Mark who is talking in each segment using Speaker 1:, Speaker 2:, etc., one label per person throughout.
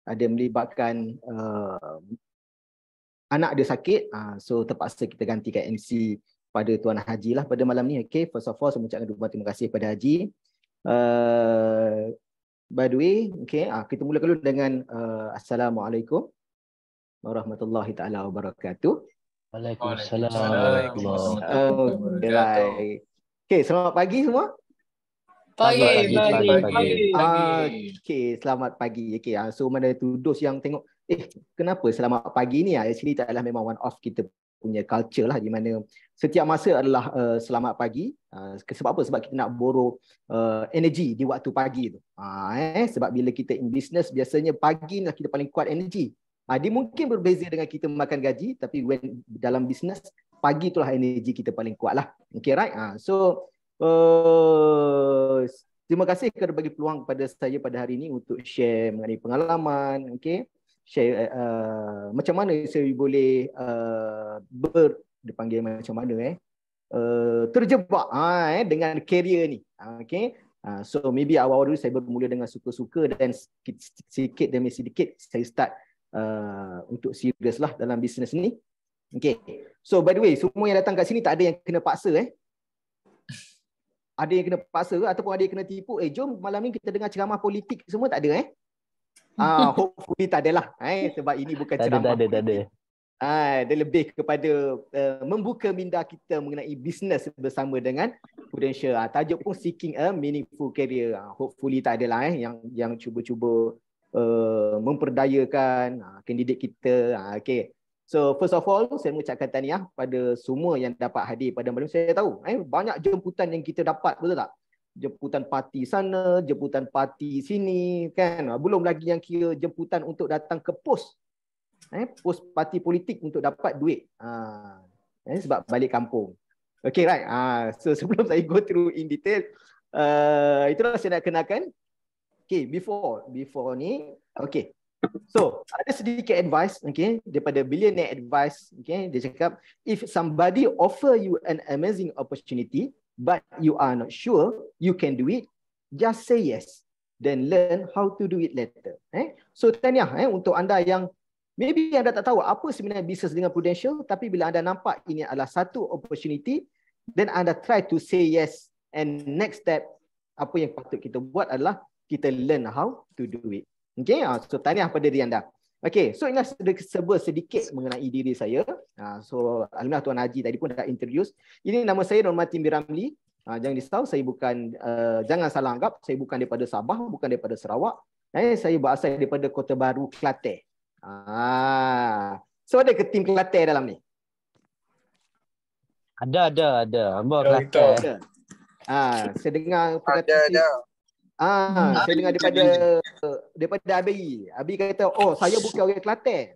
Speaker 1: ada melibatkan anak dia sakit, so terpaksa kita gantikan MC pada Tuan Haji lah pada malam ni. Okay, first of all saya mengucapkan ribuan terima kasih kepada Haji. By the way, okay, kita mulakan dulu dengan Assalamualaikum warahmatullahi taala wabarakatuh.
Speaker 2: Waalaikumsalam.
Speaker 1: Okay, selamat pagi semua.
Speaker 2: Pagi.
Speaker 1: Okay, selamat pagi. Okay, so mana tu dos yang tengok, kenapa selamat pagi ni? Actually tak adalah memang one of kita punya culture lah, di mana setiap masa adalah selamat pagi. Sebab apa? Sebab kita nak borrow energy di waktu pagi tu. Sebab bila kita in business, biasanya pagi lah kita paling kuat energy. Dia mungkin berbeza dengan kita makan gaji, tapi when dalam business, pagi itulah energy kita paling kuat lah. Okay, right? So terima kasih kerana bagi peluang kepada saya pada hari ini untuk share mengenai pengalaman. Okay, share macam mana saya boleh dipanggil macam mana terjebak dengan career ni. Okay, so maybe awal-awal dulu saya bermula dengan suka-suka, dan sikit demi sedikit saya start untuk serius lah dalam bisnes ni. Okay, so by the way, semua yang datang kat sini tak ada yang kena paksa. Ada yang kena paksa ataupun ada yang kena tipu. Jom malam ni kita dengar ceramah politik semua, tak ada. Hopefully tak adalah. Sebab ini bukan ceramah politik. Tak ada. Dia lebih kepada membuka minda kita mengenai bisnes bersama dengan Prudential. Tajuk pun Seeking a Meaningful Career. Hopefully tak adalah yang cuba-cuba memperdayakan kandidat kita. Okay. So first of all, saya mengucapkan tahniah pada semua yang dapat hadir pada malam. Saya tahu banyak jemputan yang kita dapat, betul tak? Jemputan parti sana, jemputan parti sini, kan? Belum lagi yang kira jemputan untuk datang ke pos. Pos parti politik untuk dapat duit. Sebab balik kampung. Okay, right? So sebelum saya go through in detail, itulah saya nak kenalkan. Okay, before ni, okay. So, ada sedikit advice, okay, daripada Billionaire Advice, okay, dia cakap, if somebody offer you an amazing opportunity, but you are not sure you can do it, just say yes, then learn how to do it later. So, tahniah untuk anda yang maybe anda tak tahu apa sebenarnya bisnes dengan Prudential, tapi bila anda nampak ini adalah satu opportunity, then anda try to say yes, and next step, apa yang patut kita buat adalah kita learn how to do it. Okay, so tahniah pada diri anda. Okay, so inilah sedikit mengenai diri saya. So alhamdulillah Tuan Haji tadi pun dah introduce. Ini nama saya Nur Matin bin Ramli. Jangan risau, saya bukan, jangan salah anggap, saya bukan daripada Sabah, bukan daripada Sarawak. Saya berasal daripada Kota Baru, Kelantan. So ada ke tim Kelantan dalam ni?
Speaker 2: Ada. Hamba Kelantan.
Speaker 1: Saya dengar
Speaker 3: ada.
Speaker 1: Saya dengar daripada Abi. Abi kata, saya bukan orang Kelantan.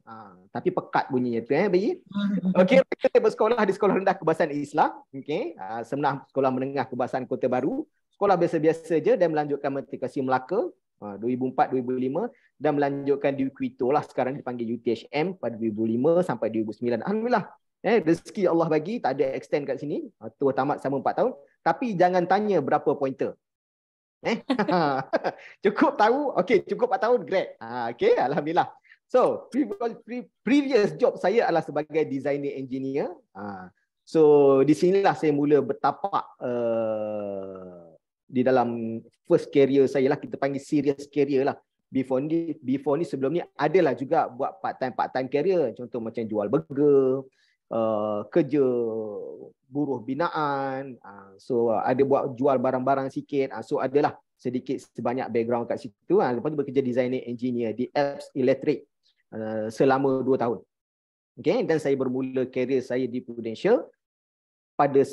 Speaker 1: Tapi pekat bunyinya tu, Abi. Okey, kita bersekolah di Sekolah Rendah Kebangsaan Islam. Okey, Semenah Sekolah Menengah Kebangsaan Kota Baru. Sekolah biasa-biasa je, dan melanjutkan Matrikulasi Melaka 2004-2005, dan melanjutkan di Kuito lah, sekarang dipanggil UTHM pada 2005 sampai 2009. Alhamdulillah. Rezeki Allah bagi, tak ada extend kat sini. Terus tamat sama 4 tahun. Tapi jangan tanya berapa pointer. Cukup tahu, okey, cukup 4 tahun, great. Okey, alhamdulillah. So, previous job saya adalah sebagai designer engineer. So, di sinilah saya mula bertapak di dalam first career saya lah, kita panggil serious career lah. Before ni sebelum ni adalah juga buat part time career, contoh macam jual burger, kerja buruh binaan, so ada buat jual barang-barang sikit, so adalah sedikit sebanyak background kat situ. Lepas tu bekerja designer engineer di Apps Electric selama 2 tahun. Okay, dan saya bermula career saya di Prudential pada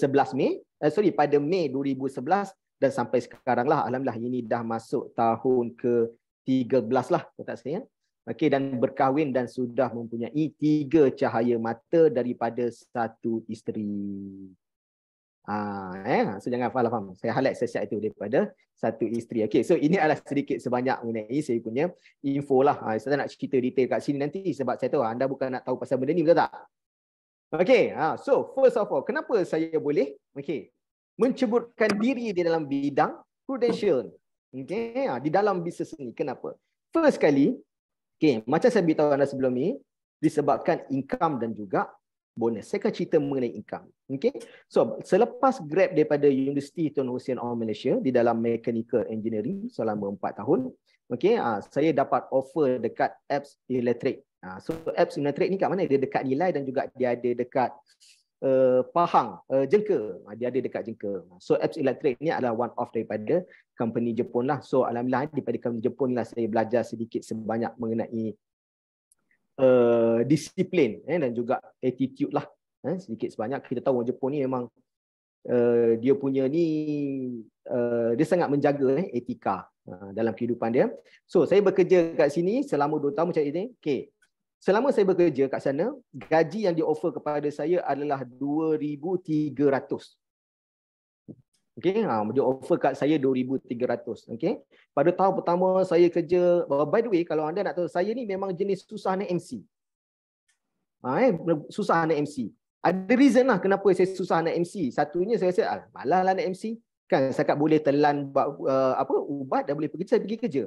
Speaker 1: pada Mei 2011, dan sampai sekarang lah, alhamdulillah ini dah masuk tahun ke-13 lah kata saya. Okey, dan berkahwin dan sudah mempunyai 3 cahaya mata daripada 1 isteri. So jangan faham. Saya highlight sesiap itu daripada 1 isteri. Okey, so ini adalah sedikit sebanyak mengenai saya punya info lah. Saya tak nak cerita detail kat sini nanti, sebab saya tahu anda bukan nak tahu pasal benda ni, betul tak? Okey, so first of all, kenapa saya boleh menceburkan diri di dalam bidang Prudential? Okey, di dalam bisnes ni, kenapa? First kali, okay, macam saya beritahu anda sebelum ni, disebabkan income dan juga bonus. Saya akan cerita mengenai income. Okay? So, selepas grad daripada Universiti Tun Hussein Onn Malaysia di dalam Mechanical Engineering selama 4 tahun, okay, saya dapat offer dekat Apps Electric. So, Apps Electric ni kat mana? Dia dekat Nilai dan juga dia ada dekat Pahang, Jengka. Dia ada dekat Jengka. So, Apps Electric ni adalah one of daripada company Jepun lah. So, alhamdulillah daripada company Jepun lah saya belajar sedikit sebanyak mengenai disiplin dan juga attitude lah. Sedikit sebanyak kita tahu orang Jepun ni memang dia punya ni dia sangat menjaga etika dalam kehidupan dia. So saya bekerja kat sini selama 2 tahun macam ini. Okay. Selama saya bekerja kat sana, gaji yang di-offer kepada saya adalah 2,300. Okay, dia offer kat saya 2,300. Okay. Pada tahun pertama saya kerja, by the way, kalau anda nak tahu, saya ni memang jenis susah nak MC. Susah nak MC. Ada reason lah kenapa saya susah nak MC. Satunya saya rasa, malah lah nak MC. Kan setakat boleh telan ubat dan boleh pergi, saya pergi kerja.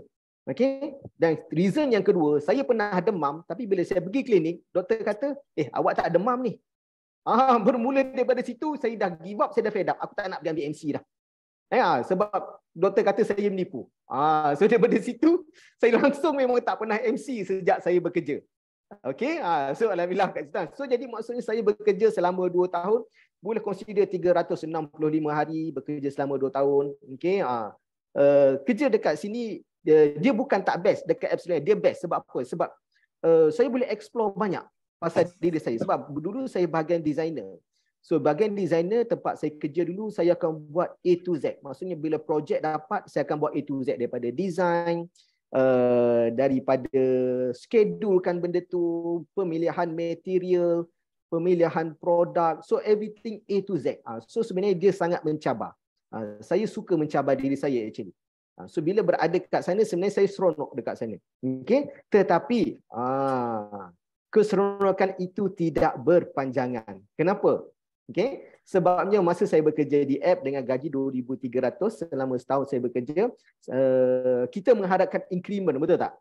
Speaker 1: Okay. Dan reason yang kedua, saya pernah demam, tapi bila saya pergi klinik, doktor kata, awak tak demam ni. Bermula daripada situ, saya dah give up, saya dah fed up. Aku tak nak ambil MC dah. Sebab doktor kata saya menipu. So daripada situ, saya langsung memang tak pernah MC sejak saya bekerja. Okay, so alhamdulillah kat situ. So jadi maksudnya saya bekerja selama 2 tahun, boleh consider 365 hari bekerja selama 2 tahun. Okay, kerja dekat sini, dia bukan tak best dekat apps lain, dia best. Sebab apa? Sebab saya boleh explore banyak pasal diri saya. Sebab dulu saya bahagian designer. So bahagian designer, tempat saya kerja dulu, saya akan buat A to Z. Maksudnya bila projek dapat, saya akan buat A to Z. Daripada design, daripada schedulekan benda tu, pemilihan material, pemilihan produk. So everything A to Z. So sebenarnya dia sangat mencabar. Saya suka mencabar diri saya actually. So bila berada kat sana, sebenarnya saya seronok dekat sana. Okay? Tetapi keseronokan itu tidak berpanjangan. Kenapa? Okay? Sebabnya masa saya bekerja di app dengan gaji 2,300 selama setahun saya bekerja, kita mengharapkan increment, betul tak?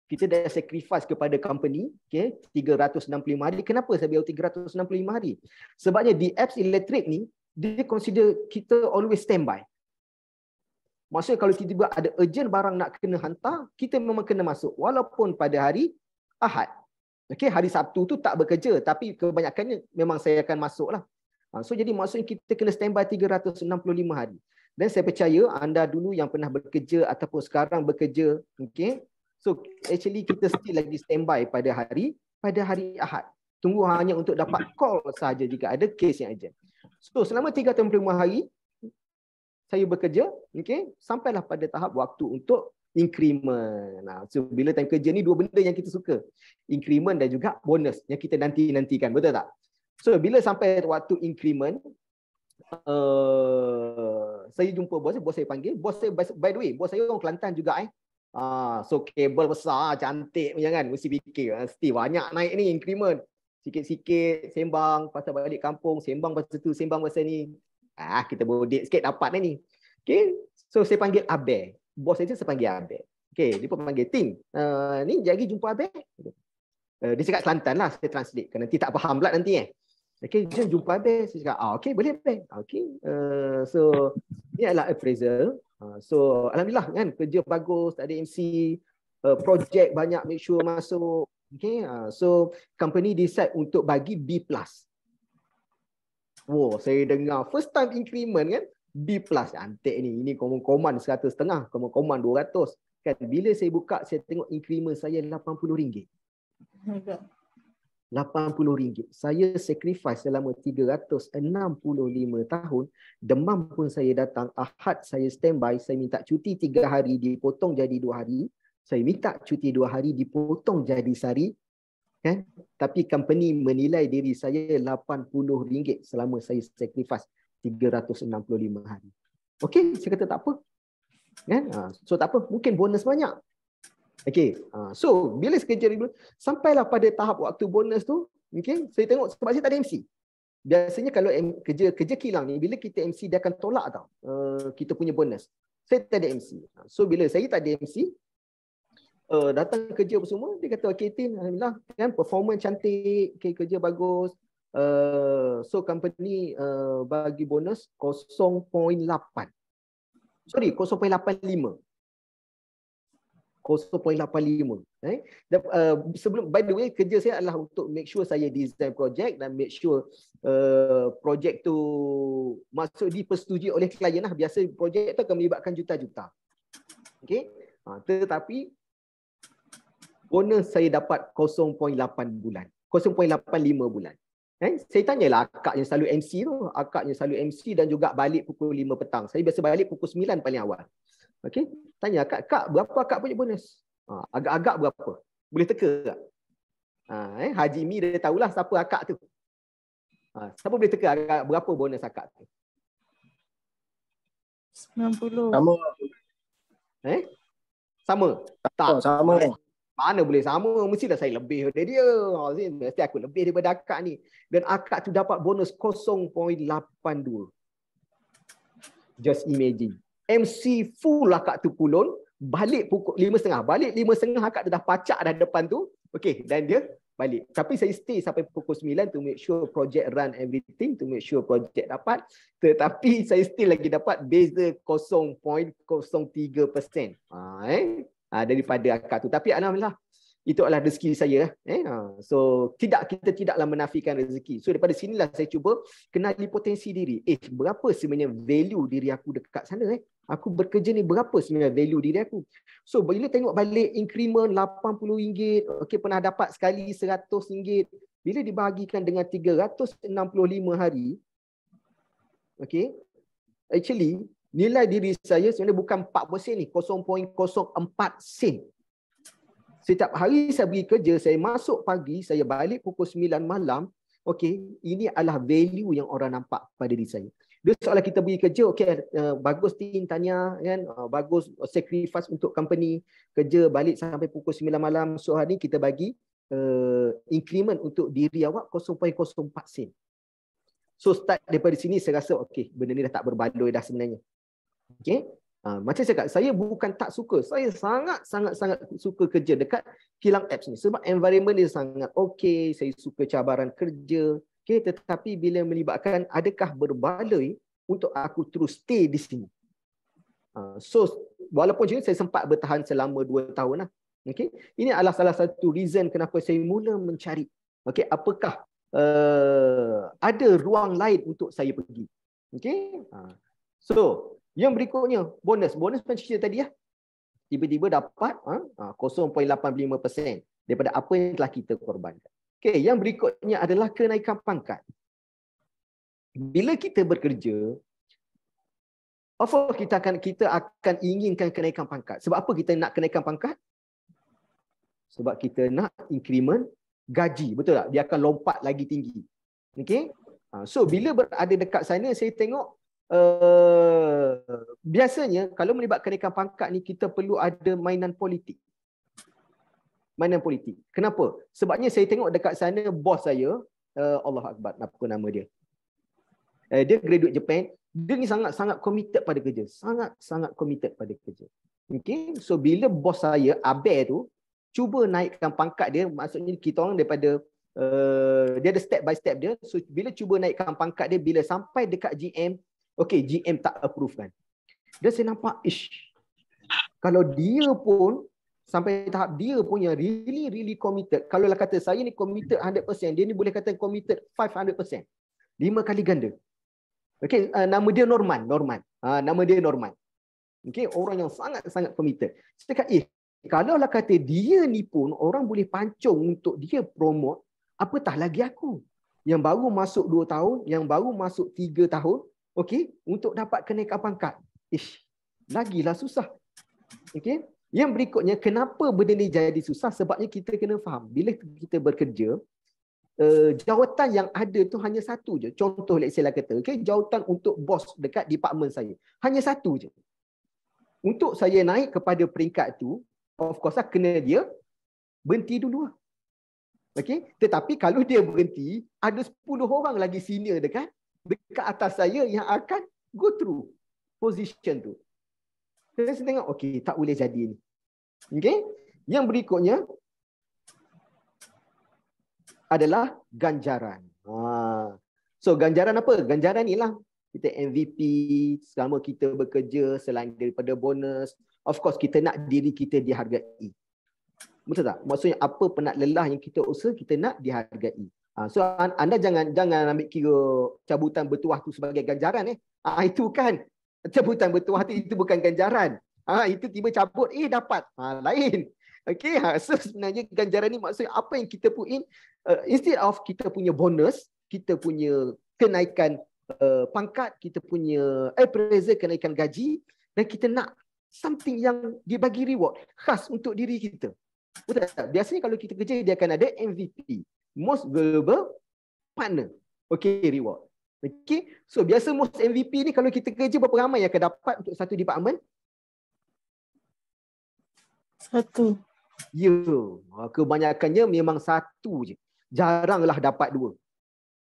Speaker 1: Kita dah sacrifice kepada company, okay, 365 hari. Kenapa saya biar 365 hari? Sebabnya di apps elektrik ni, dia consider kita always standby. Maksudnya kalau tiba-tiba ada urgent barang nak kena hantar, kita memang kena masuk. Walaupun pada hari Ahad. Okay, hari Sabtu tu tak bekerja, tapi kebanyakannya memang saya akan masuk lah. So jadi maksudnya kita kena standby 365 hari. Dan saya percaya anda dulu yang pernah bekerja ataupun sekarang bekerja, okay, so actually kita still lagi standby pada hari Ahad. Tunggu hanya untuk dapat call saja jika ada kes yang urgent. So selama 365 hari saya bekerja, okay, sampailah pada tahap waktu untuk increment. So bila time kerja ni 2 benda yang kita suka. Increment dan juga bonus yang kita nanti-nantikan, betul tak? So bila sampai waktu increment, saya jumpa bos saya panggil. Bos saya, by the way, bos saya orang Kelantan juga. So kabel besar, cantik punya kan. Mesti fikir, mesti banyak naik ni increment. Sikit-sikit sembang pasal balik kampung, sembang pasal tu, sembang pasal ni. Kita bodek sikit dapat ni. Okay. So saya panggil Abel. Bos saya panggil Abel. Okay. Dia pun panggil Ting. Ni jadi jumpa Abel. Dia cakap Kelantan lah. Saya translate. Nanti tak faham pula nanti Okay. Dia jumpa Abel. Saya cakap, okay boleh Abel. Okay. So ni adalah appraisal. So alhamdulillah kan. Kerja bagus. Tak ada MC. Projek banyak. Make sure masuk. Okay. So company decide untuk bagi B+. Wow, saya dengar first time increment kan, B+, cantik ni. Ini command 150, command 200. Kan bila saya buka, saya tengok increment saya RM80. RM80. Saya sacrifice selama 365 tahun. Demam pun saya datang, Ahad saya standby, saya minta cuti 3 hari dipotong jadi 2 hari. Saya minta cuti 2 hari dipotong jadi sehari. Kan? Tapi company menilai diri saya RM80 selama saya sacrifice 365 hari. Okey, saya kata tak apa. Kan? So tak apa, mungkin bonus banyak. Okey. So bila kerja dulu sampailah pada tahap waktu bonus tu, okey, saya tengok sebab saya tak ada MC. Biasanya kalau kerja kilang ni bila kita MC dia akan tolak tau. Kita punya bonus. Saya tak ada MC. So bila saya tak ada MC, datang kerja semua, dia kata okay team, alhamdulillah kan, performance cantik, okay, kerja bagus. So company bagi bonus 0.8. Sorry, 0.85. 0.85. Sebelum, by the way, kerja saya adalah untuk make sure saya design project dan make sure projek tu masuk dipersetujui oleh klien lah. Biasa projek tu akan melibatkan juta-juta. Okay? Tetapi bonus saya dapat 0.8 bulan. 0.85 bulan. Saya tanyalah akak yang selalu MC tu. Akak yang selalu MC dan juga balik pukul 5 petang. Saya biasa balik pukul 9 paling awal. Okay? Tanya kak, berapa akak punya bonus? Agak-agak berapa? Boleh teka tak? Haji Mi dia tahulah siapa akak tu. Siapa boleh teka agak berapa bonus akak tu?
Speaker 3: 90.
Speaker 4: Sama.
Speaker 1: Sama? Tak.
Speaker 4: Sama.
Speaker 1: Mana boleh sama? Mestilah saya lebih daripada dia. Mesti aku lebih daripada akak ni. Dan akak tu dapat bonus 0.82. Just imagine. MC full akak tu pulun, balik pukul 5.30. Balik 5.30 akak tu dah pacak dah depan tu. Okey, dan dia balik. Tapi saya stay sampai pukul 9 to make sure project run everything, to make sure project dapat. Tetapi saya still lagi dapat beza 0.03%. Daripada akak tu. Tapi alhamdulillah, itu adalah rezeki saya. So kita tidaklah menafikan rezeki. So daripada sinilah saya cuba kenali potensi diri. Berapa sebenarnya value diri aku dekat sana? Aku bekerja ni berapa sebenarnya value diri aku? So bila tengok balik increment RM80, okey, pernah dapat sekali RM100. Bila dibahagikan dengan 365 hari, okey, actually nilai diri saya sebenarnya bukan 4% ni, 0.04 sen. Setiap hari saya pergi kerja, saya masuk pagi, saya balik pukul 9 malam. Okey, ini adalah value yang orang nampak pada diri saya. Dia soalan kita pergi kerja, okey, bagus team tanya kan, bagus sacrifice untuk company, kerja balik sampai pukul 9 malam. So hari ni kita bagi increment untuk diri awak 0.04 sen. So start daripada sini saya rasa okey, benda ni dah tak berbaloi dah sebenarnya. Okey. Macam saya kata, saya bukan tak suka. Saya sangat suka kerja dekat kilang apps ni. Sebab environment dia sangat okey. Saya suka cabaran kerja. Okay, tetapi bila melibatkan, adakah berbaloi untuk aku terus stay di sini? So, walaupun macam ni, saya sempat bertahan selama 2 tahun lah. Okay? Ini adalah salah satu reason kenapa saya mula mencari. Okay, apakah ada ruang lain untuk saya pergi. Okay? So, yang berikutnya, bonus. Bonus macam cerita tadi ya. Tiba-tiba dapat 0.85% daripada apa yang telah kita korbankan. Okey, yang berikutnya adalah kenaikan pangkat. Bila kita bekerja, of course kita akan inginkan kenaikan pangkat. Sebab apa kita nak kenaikan pangkat? Sebab kita nak increment gaji, betul tak? Dia akan lompat lagi tinggi. Okey? So bila berada dekat sana, saya tengok biasanya kalau melibatkan kenaikan pangkat ni, kita perlu ada mainan politik. Mainan politik. Kenapa? Sebabnya saya tengok dekat sana bos saya, Allah Akbar, apa nama dia? Dia graduate Japan. Dia ni sangat-sangat committed pada kerja. Sangat-sangat committed pada kerja. Okay? So bila bos saya, Abe tu, cuba naikkan pangkat dia, maksudnya kita orang daripada dia ada step by step dia. So bila cuba naikkan pangkat dia, bila sampai dekat GM, okey, GM tak approve kan. Dan saya nampak, kalau dia pun sampai tahap dia punya really committed. Kalau lah kata saya ni committed 100%, dia ni boleh kata committed 500%. 5 kali ganda. Okey, nama dia Norman. Nama dia Norman. Okey, orang yang sangat-sangat committed. Saya kata, kalau lah kata dia ni pun orang boleh pancung untuk dia promote, apatah lagi aku yang baru masuk 2 tahun, yang baru masuk 3 tahun. Okey, untuk dapat kenaikan pangkat. Lagilah susah. Okey. Yang berikutnya, kenapa benda ni jadi susah? Sebabnya kita kena faham, bila kita bekerja, jawatan yang ada tu hanya satu je. Contoh, let's say lah kata, okey, jawatan untuk bos dekat department saya. Hanya satu je. Untuk saya naik kepada peringkat tu, of course lah, kena dia berhenti dulu. Okey. Tetapi kalau dia berhenti, ada 10 orang lagi senior dekat atas saya yang akan go through position tu. Saya tengok, okey, tak boleh jadi ni. Okey? Yang berikutnya adalah ganjaran. So ganjaran apa? Ganjaran ni lah kita MVP selama kita bekerja, selain daripada bonus. Of course kita nak diri kita dihargai. Betul tak? Maksudnya apa penat lelah yang kita usaha, kita nak dihargai. So anda jangan ambil kira cabutan bertuah tu sebagai ganjaran. Itu kan cabutan bertuah tu, itu bukan ganjaran. Itu tiba cabut dapat. Lain. Okay, so sebenarnya ganjaran ni maksudnya apa yang kita put in, instead of kita punya bonus, kita punya kenaikan pangkat, kita punya appraisal, kenaikan gaji, dan kita nak something yang dia bagi reward khas untuk diri kita. Betul tak? Biasanya kalau kita kerja, dia akan ada MVP, most valuable partner. Okay, reward. Okay, so biasa most MVP ni kalau kita kerja, berapa ramai yang akan dapat untuk satu department?
Speaker 3: Satu.
Speaker 1: Ya, kebanyakannya memang satu je. Jaranglah dapat dua.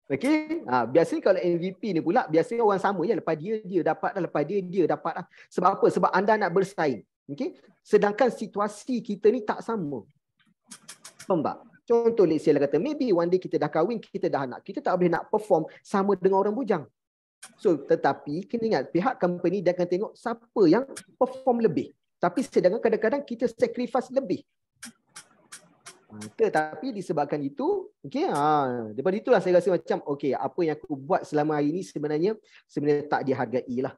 Speaker 1: Okey, biasanya kalau MVP ni pula, biasanya orang sama je. Lepas dia dapat dah, lepas dia dapat dah. Sebab apa? Sebab anda nak bersaing. Okey, sedangkan situasi kita ni tak sama. Faham tak? Contoh, let's say lah kata, maybe one day kita dah kahwin, kita dah anak, kita tak boleh nak perform sama dengan orang bujang. So, tetapi kena ingat, pihak company dia akan tengok siapa yang perform lebih. Tapi sedangkan kadang-kadang kita sacrifice lebih. Tetapi disebabkan itu, daripada itulah saya rasa macam, apa yang aku buat selama hari ini sebenarnya tak dihargai lah.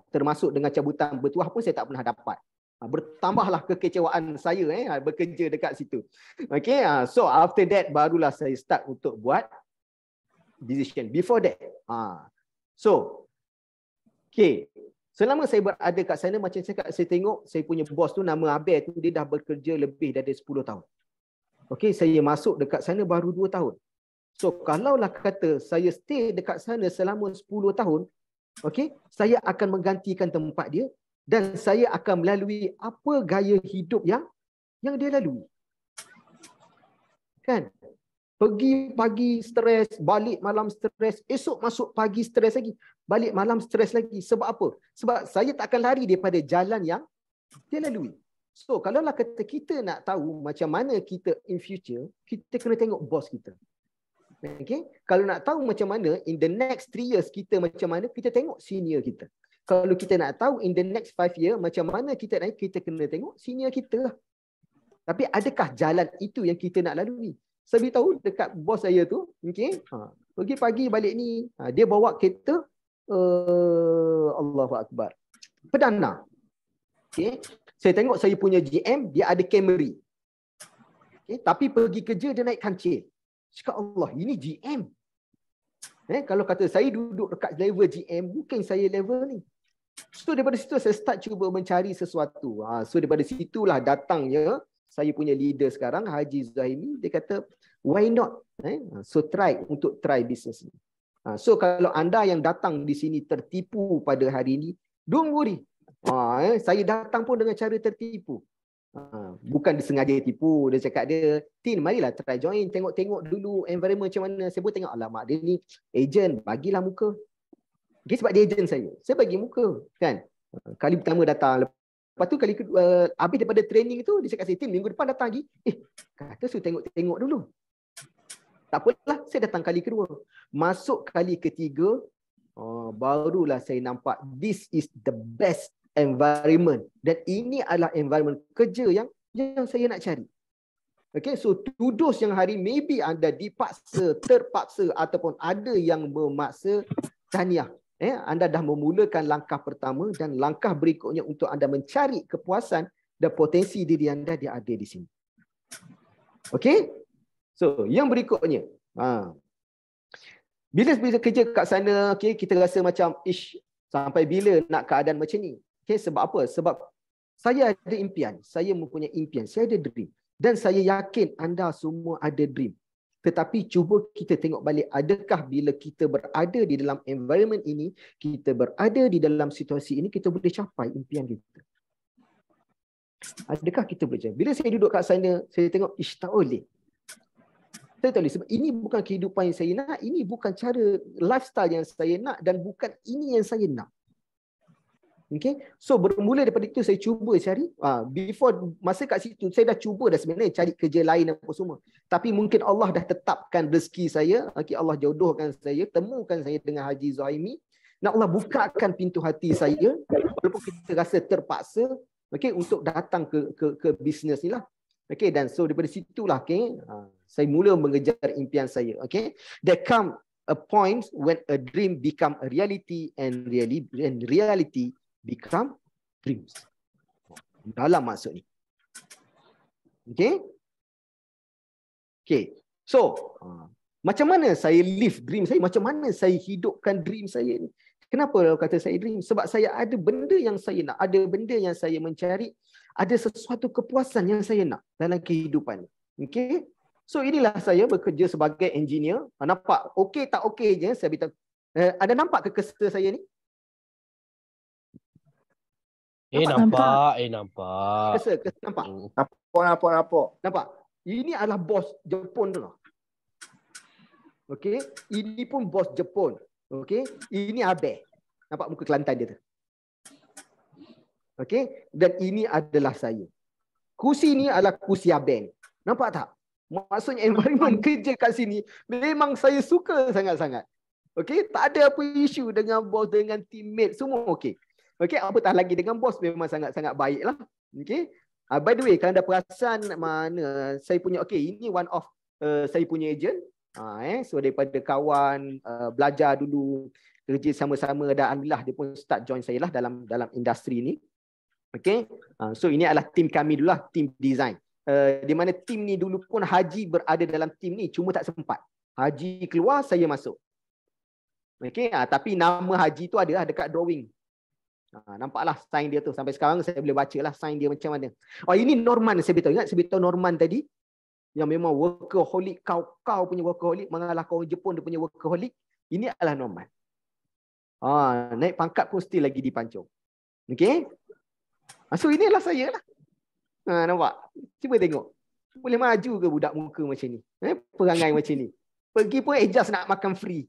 Speaker 1: Termasuk dengan cabutan bertuah pun saya tak pernah dapat. Bertambahlah kekecewaan saya bekerja dekat situ. So after that barulah saya start untuk buat decision. Before that, selama saya berada kat sana, macam saya tengok saya punya bos tu, nama Abel tu, dia dah bekerja lebih dari 10 tahun. Saya masuk dekat sana baru 2 tahun. So kalaulah kata saya stay dekat sana selama 10 tahun, saya akan menggantikan tempat dia dan saya akan melalui apa gaya hidup yang dia lalui. Kan? Pergi pagi stres, balik malam stres, esok masuk pagi stres lagi, balik malam stres lagi. Sebab apa? Sebab saya tak akan lari daripada jalan yang dia lalui. So, kalaulah kata kita nak tahu macam mana kita in future, kita kena tengok bos kita. Kalau nak tahu macam mana in the next 3 years kita macam mana, kita tengok senior kita. Kalau kita nak tahu in the next 5 years macam mana kita naik, kita kena tengok senior kita lah. Tapi adakah jalan itu yang kita nak lalui? Saya beritahu dekat bos saya tu, pergi pagi balik ni, dia bawa kereta Allahu Akbar, Perdana. Saya tengok saya punya GM, dia ada Camry. Tapi pergi kerja dia naik kancil. Cakap Allah, ini GM. Kalau kata saya duduk dekat level GM, bukan saya level ni. So daripada situ saya start cuba mencari sesuatu. So daripada situlah datangnya saya punya leader sekarang, Haji Zahimi, dia kata, why not? So try bisnes ni. So kalau anda yang datang di sini tertipu pada hari ini, don't worry. Saya datang pun dengan cara tertipu. Bukan disengaja tipu. Dia cakap dia, Tin, marilah try join, tengok-tengok dulu environment macam mana. Saya pun tengok, alamak dia ni agent, bagilah muka. Sebab dia agent saya bagi muka. Kan? Kali pertama datang, lepas tu kali kedua, habis daripada training tu, dia cakap saya, Tin, minggu depan datang lagi. Kata suruh tengok-tengok dulu. Tak apalah, saya datang kali kedua. Masuk kali ketiga, barulah saya nampak this is the best environment. Dan ini adalah environment kerja yang saya nak cari. So tuduh yang hari maybe anda dipaksa, terpaksa ataupun ada yang memaksa, tahniah. Anda dah memulakan langkah pertama dan langkah berikutnya untuk anda mencari kepuasan dan potensi diri anda dia ada di sini. So yang berikutnya, bila kerja kat sana, kita rasa macam sampai bila nak keadaan macam ni. Sebab apa? Sebab saya ada impian, saya mempunyai impian, saya ada dream. Dan saya yakin anda semua ada dream. Tetapi cuba kita tengok balik, adakah bila kita berada di dalam environment ini, kita berada di dalam situasi ini, kita boleh capai impian kita? Adakah kita boleh capai? Bila saya duduk kat sana, saya tengok, tak boleh. Saya tak boleh. Sebab ini bukan kehidupan yang saya nak, ini bukan cara lifestyle yang saya nak dan bukan ini yang saya nak. Okay. So bermula daripada itu saya cuba cari. Before masa kat situ saya dah cuba dah sebenarnya cari kerja lain apa semua. Tapi mungkin Allah dah tetapkan rezeki saya. Okay, Allah jodohkan saya, temukan saya dengan Haji Zuhaimi. Nak Allah bukakan pintu hati saya walaupun kita rasa terpaksa, okay, untuk datang ke bisnes ni lah. Okay, dan so daripada situlah, okay, saya mula mengejar impian saya. Okay, there come a point when a dream become a reality and reality become dreams. Dalam maksud ni. Okay. Okay. So, macam mana saya live dream saya? Macam mana saya hidupkan dream saya ni? Kenapa kata saya dream? Sebab saya ada benda yang saya nak. Ada benda yang saya mencari. Ada sesuatu kepuasan yang saya nak dalam kehidupan ni. Okay. So, inilah saya bekerja sebagai engineer. Nampak okey tak okey je. Saya beritahu. Ada nampak ke kereta saya ni?
Speaker 2: Nampak.
Speaker 1: Nampak.
Speaker 3: Nampak.
Speaker 1: Ini adalah bos Jepun tu. Okey, ini pun bos Jepun. Okey, ini Abe. Nampak muka Kelantan dia tu. Okey, dan ini adalah saya. Kursi ni adalah kursi Abe. Nampak tak? Maksudnya environment kerja kat sini memang saya suka sangat-sangat. Okey, tak ada apa isu dengan bos, dengan teammate, semua okey. Okey, apatah lagi dengan bos memang sangat-sangat baiklah. Okey. By the way, kalau anda perasan mana saya punya, okey, ini one of saya punya agent. So daripada kawan belajar dulu, kerja sama-sama, dan alhamdulillah dia pun start join saya lah dalam industri ni. Okey. So ini adalah tim kami dulu lah, tim design. Di mana tim ni dulu pun Haji berada dalam tim ni, cuma tak sempat. Haji keluar, saya masuk. Okey, tapi nama Haji tu ada dekat drawing. Nampaklah sign dia tu. Sampai sekarang saya boleh baca lah sign dia macam mana. Ini Norman, saya beritahu. Ingat saya beritahu Norman tadi? Yang memang workaholic. Kau punya workaholic. Mengalahkan orang Jepun, dia punya workaholic. Ini adalah Norman. Naik pangkat pun still lagi dipancung. Okay. So inilah saya lah. Nampak? Cuba tengok. Boleh maju ke budak muka macam ni? Perangai macam ni. Pergi pun adjust nak makan free.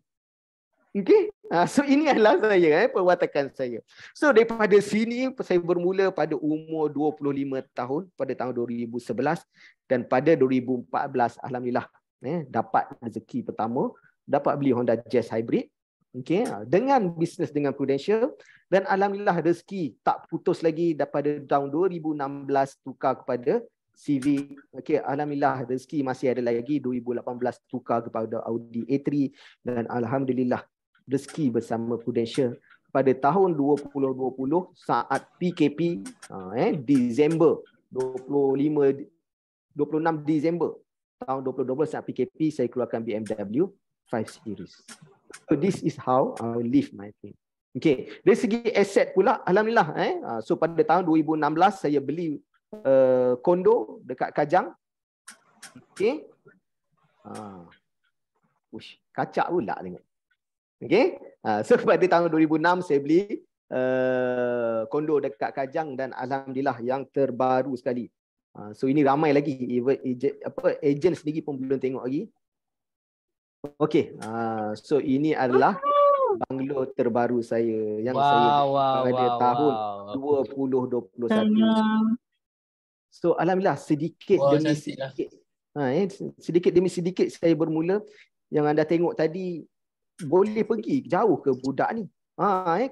Speaker 1: Okay. So ini adalah saya, perwatakan saya. So daripada sini saya bermula pada umur 25 tahun pada tahun 2011, dan pada 2014 alhamdulillah dapat rezeki pertama, dapat beli Honda Jazz Hybrid. Okay. Dengan bisnes dengan Prudential, dan alhamdulillah rezeki tak putus lagi. Daripada tahun 2016 tukar kepada Civic. Okay, alhamdulillah rezeki masih ada lagi. 2018 tukar kepada Audi A3, dan alhamdulillah rezeki bersama Prudential pada tahun 2020 saat PKP, Disember 26 Disember tahun 2020 saat PKP, saya keluarkan BMW 5 Series. So this is how I live my dream. Okay, dari segi aset pula alhamdulillah, so pada tahun 2016 saya beli kondo dekat Kajang. Okay. Kacak pula tengok. Okay. So pada tahun 2006 saya beli kondo dekat Kajang, dan alhamdulillah yang terbaru sekali. So ini ramai lagi, even agent sendiri pun belum tengok lagi. Okay. So ini adalah banglo terbaru saya yang saya pada tahun 2021. So alhamdulillah sedikit demi sedikit. Sedikit demi sedikit saya bermula. Yang anda tengok tadi boleh pergi jauh ke budak ni.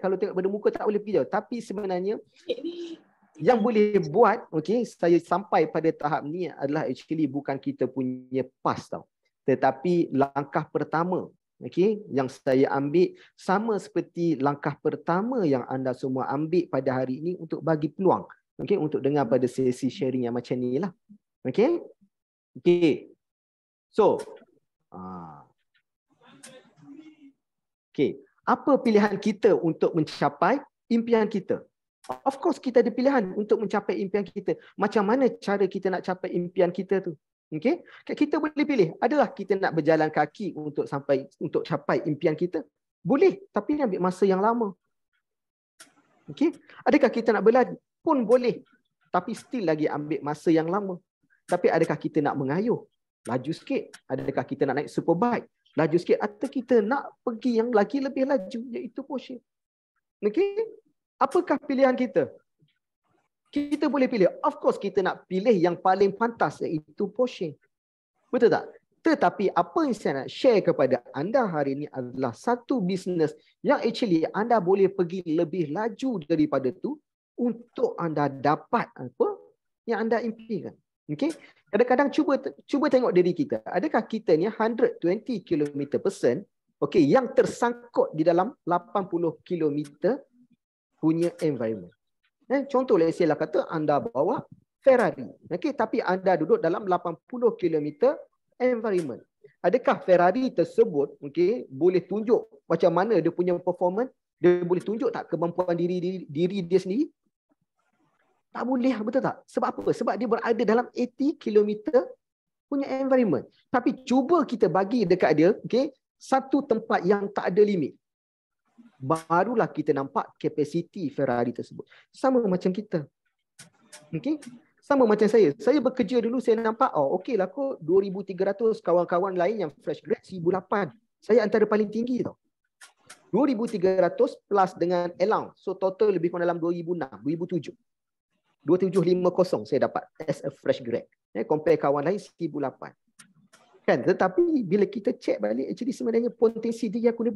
Speaker 1: Kalau tengok pada muka tak boleh pergi jauh. Tapi sebenarnya yang boleh buat, okay, saya sampai pada tahap ni adalah actually bukan kita punya past tau. Tetapi langkah pertama, okay, yang saya ambil sama seperti langkah pertama yang anda semua ambil pada hari ini untuk bagi peluang, okay, untuk dengar pada sesi sharing yang macam ni lah. Okay. Okay. So, okay, apa pilihan kita untuk mencapai impian kita? Of course kita ada pilihan untuk mencapai impian kita. Macam mana cara kita nak capai impian kita tu? Okay? Kita boleh pilih. Adakah kita nak berjalan kaki untuk capai impian kita? Boleh, tapi ambil masa yang lama. Okay? Adakah kita nak berlari? Pun boleh, tapi still lagi ambil masa yang lama. Tapi adakah kita nak mengayuh? Laju sikit. Adakah kita nak naik superbike? Laju sikit. Atau kita nak pergi yang lagi lebih laju, iaitu Porsche. Okay? Apakah pilihan kita? Kita boleh pilih. Of course kita nak pilih yang paling pantas, iaitu Porsche. Betul tak? Tetapi apa yang saya nak share kepada anda hari ini adalah satu bisnes yang actually anda boleh pergi lebih laju daripada tu untuk anda dapat apa yang anda impikan. Okay? Kadang-kadang cuba tengok diri kita. Adakah kita ni 120 km/h yang tersangkut di dalam 80 km punya environment. Contoh let's say lah kata anda bawa Ferrari. Tapi anda duduk dalam 80 km environment. Adakah Ferrari tersebut boleh tunjuk macam mana dia punya performance? Dia boleh tunjuk tak kemampuan diri dia sendiri? Tak boleh, betul tak? Sebab apa? Sebab dia berada dalam 80 km punya environment. Tapi cuba kita bagi dekat dia satu tempat yang tak ada limit. Barulah kita nampak kapasiti Ferrari tersebut. Sama macam kita. Sama macam saya. Saya bekerja dulu, saya nampak, okeylah kot 2,300, kawan-kawan lain yang fresh grad 1,008. Saya antara paling tinggi tau. 2,300 plus dengan allowance. So total lebih kurang dalam 2,006, 2,007. 2,750 saya dapat as a fresh grad. Compare kawan lain 1,008. Kan? Tetapi bila kita check balik, actually sebenarnya potensi diri aku ni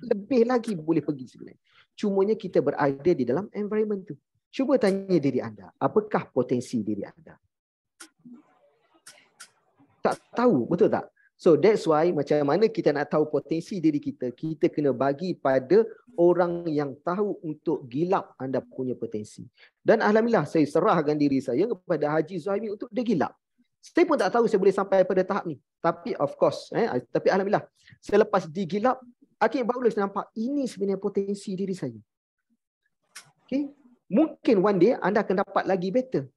Speaker 1: lebih lagi boleh pergi sebenarnya. Cumanya kita berada di dalam environment tu. Cuba tanya diri anda, apakah potensi diri anda? Tak tahu, betul tak? So that's why macam mana kita nak tahu potensi diri kita, kita kena bagi pada orang yang tahu untuk gilap anda punya potensi. Dan alhamdulillah saya serahkan diri saya kepada Haji Zuhaimi untuk dia gilap. Saya pun tak tahu saya boleh sampai pada tahap ni. Tapi of course, tapi alhamdulillah selepas digilap, akhirnya barulah saya nampak ini sebenarnya potensi diri saya. Okay? Mungkin one day anda akan dapat lagi better.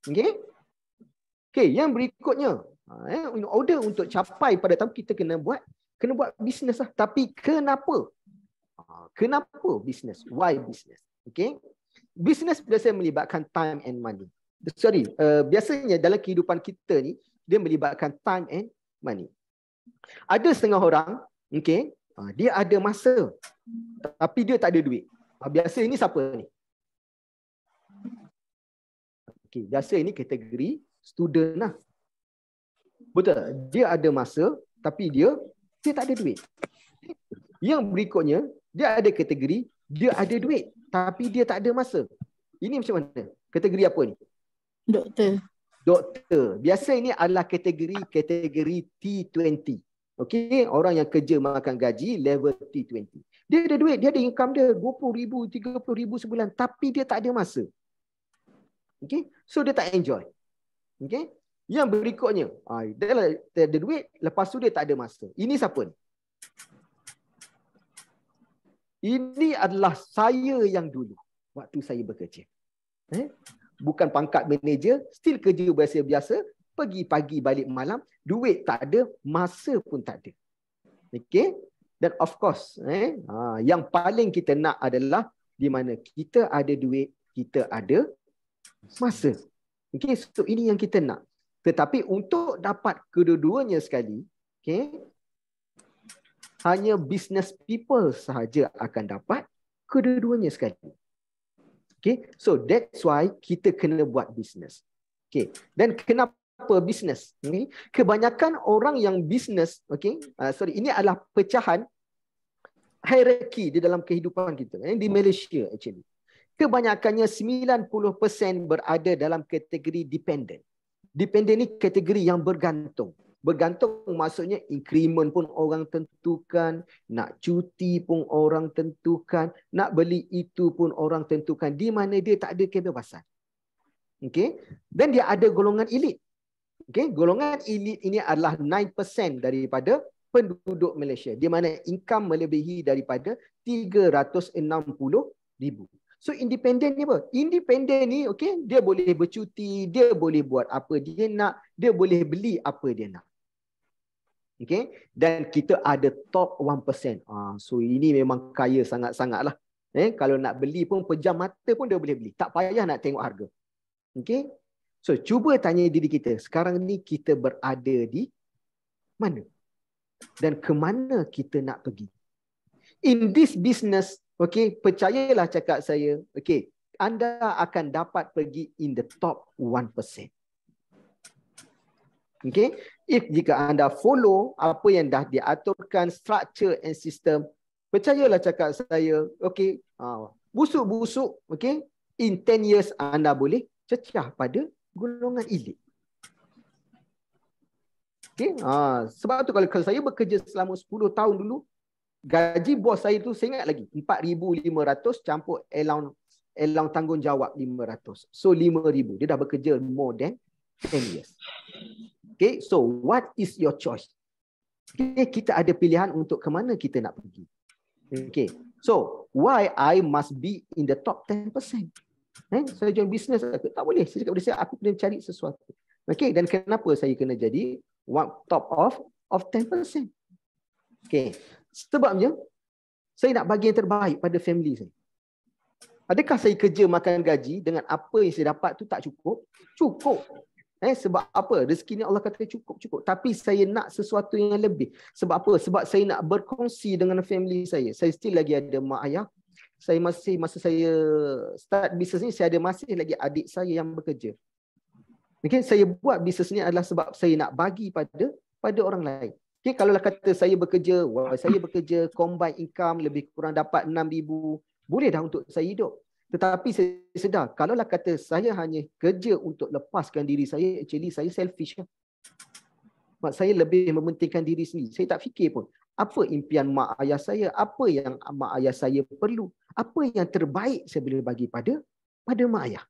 Speaker 1: Okay, yang berikutnya, in order untuk capai pada tahap kita kena buat bisnes lah. Tapi kenapa? Kenapa bisnes? Why bisnes? Okay? Bisnes biasanya melibatkan time and money. Biasanya dalam kehidupan kita ni dia melibatkan time and money. Ada setengah orang, dia ada masa tapi dia tak ada duit. Biasa ini siapa ni? Biasa ini kategori student lah. Betul. Dia ada masa tapi dia tak ada duit. Yang berikutnya, dia ada kategori dia ada duit tapi dia tak ada masa. Ini macam mana? Kategori apa ni? Doktor. Biasa ini adalah kategori T20. Orang yang kerja makan gaji level T20. Dia ada duit, dia ada income dia 20,000, 30,000 sebulan tapi dia tak ada masa. So dia tak enjoy. Yang berikutnya, dia ada duit, lepas tu dia tak ada masa. Ini siapa ni? Ini adalah saya yang dulu waktu saya bekerja. Bukan pangkat manager, still kerja biasa-biasa, pergi pagi balik malam, duit tak ada, masa pun tak ada. Dan of course, yang paling kita nak adalah di mana kita ada duit, kita ada masa. So ini yang kita nak. Tetapi untuk dapat kedua-duanya sekali, hanya business people sahaja akan dapat kedua-duanya sekali. So that's why kita kena buat bisnes. Dan kenapa bisnes? Kebanyakan orang yang bisnes, ini adalah pecahan hierarki di dalam kehidupan kita di Malaysia actually. Kebanyakannya 90% berada dalam kategori dependent. Dependent ni kategori yang bergantung. Bergantung maksudnya increment pun orang tentukan, nak cuti pun orang tentukan, nak beli itu pun orang tentukan, di mana dia tak ada kebebasan. Dan dia ada golongan elit. Golongan elit ini adalah 9% daripada penduduk Malaysia, di mana income melebihi daripada 360,000. So independent ni apa? Independent ni dia boleh bercuti, dia boleh buat apa dia nak, dia boleh beli apa dia nak. Dan kita ada top 1%. So ini memang kaya sangat-sangat lah. Kalau nak beli pun pejam mata pun dia boleh beli. Tak payah nak tengok harga. So cuba tanya diri kita, sekarang ni kita berada di mana? Dan ke mana kita nak pergi? In this business, okey, percayalah cakap saya, okey, anda akan dapat pergi in the top 1%. Okay, jika anda follow apa yang dah diaturkan, structure and system, percayalah cakap saya, okay, busuk-busuk, okay, in 10 years anda boleh cecah pada golongan elit. Okay, sebab tu kalau saya bekerja selama 10 tahun dulu, gaji bos saya tu saya ingat lagi 4,500 campur allowance tanggungjawab 500. So 5,000. Dia dah bekerja more than 10 years. Okay, so what is your choice? Okay, kita ada pilihan untuk ke mana kita nak pergi. Okay, so why I must be in the top 10%? Saya join business, tak boleh. Saya cakap pada saya, aku kena cari sesuatu. Okay, dan kenapa saya kena jadi top of 10%? Okay, sebabnya saya nak bagi yang terbaik pada family saya. Adakah saya kerja makan gaji dengan apa yang saya dapat tu tak cukup? Cukup. Sebab apa? Rezeki ni Allah kata cukup. Tapi saya nak sesuatu yang lebih. Sebab apa? Sebab saya nak berkongsi dengan family saya. Saya still lagi ada mak ayah. Saya masih, masa saya start bisnes ni, saya ada masih lagi adik saya yang bekerja. Okay, saya buat bisnes ni adalah sebab saya nak bagi pada orang lain. Okay, kalaulah kata saya bekerja combine income lebih kurang dapat 6,000, boleh dah untuk saya hidup. Tetapi saya sedar, kalaulah kata saya hanya kerja untuk lepaskan diri saya, actually saya selfish. Saya lebih mementingkan diri sendiri. Saya tak fikir pun, apa impian mak ayah saya, apa yang mak ayah saya perlu, apa yang terbaik saya boleh bagi pada mak ayah.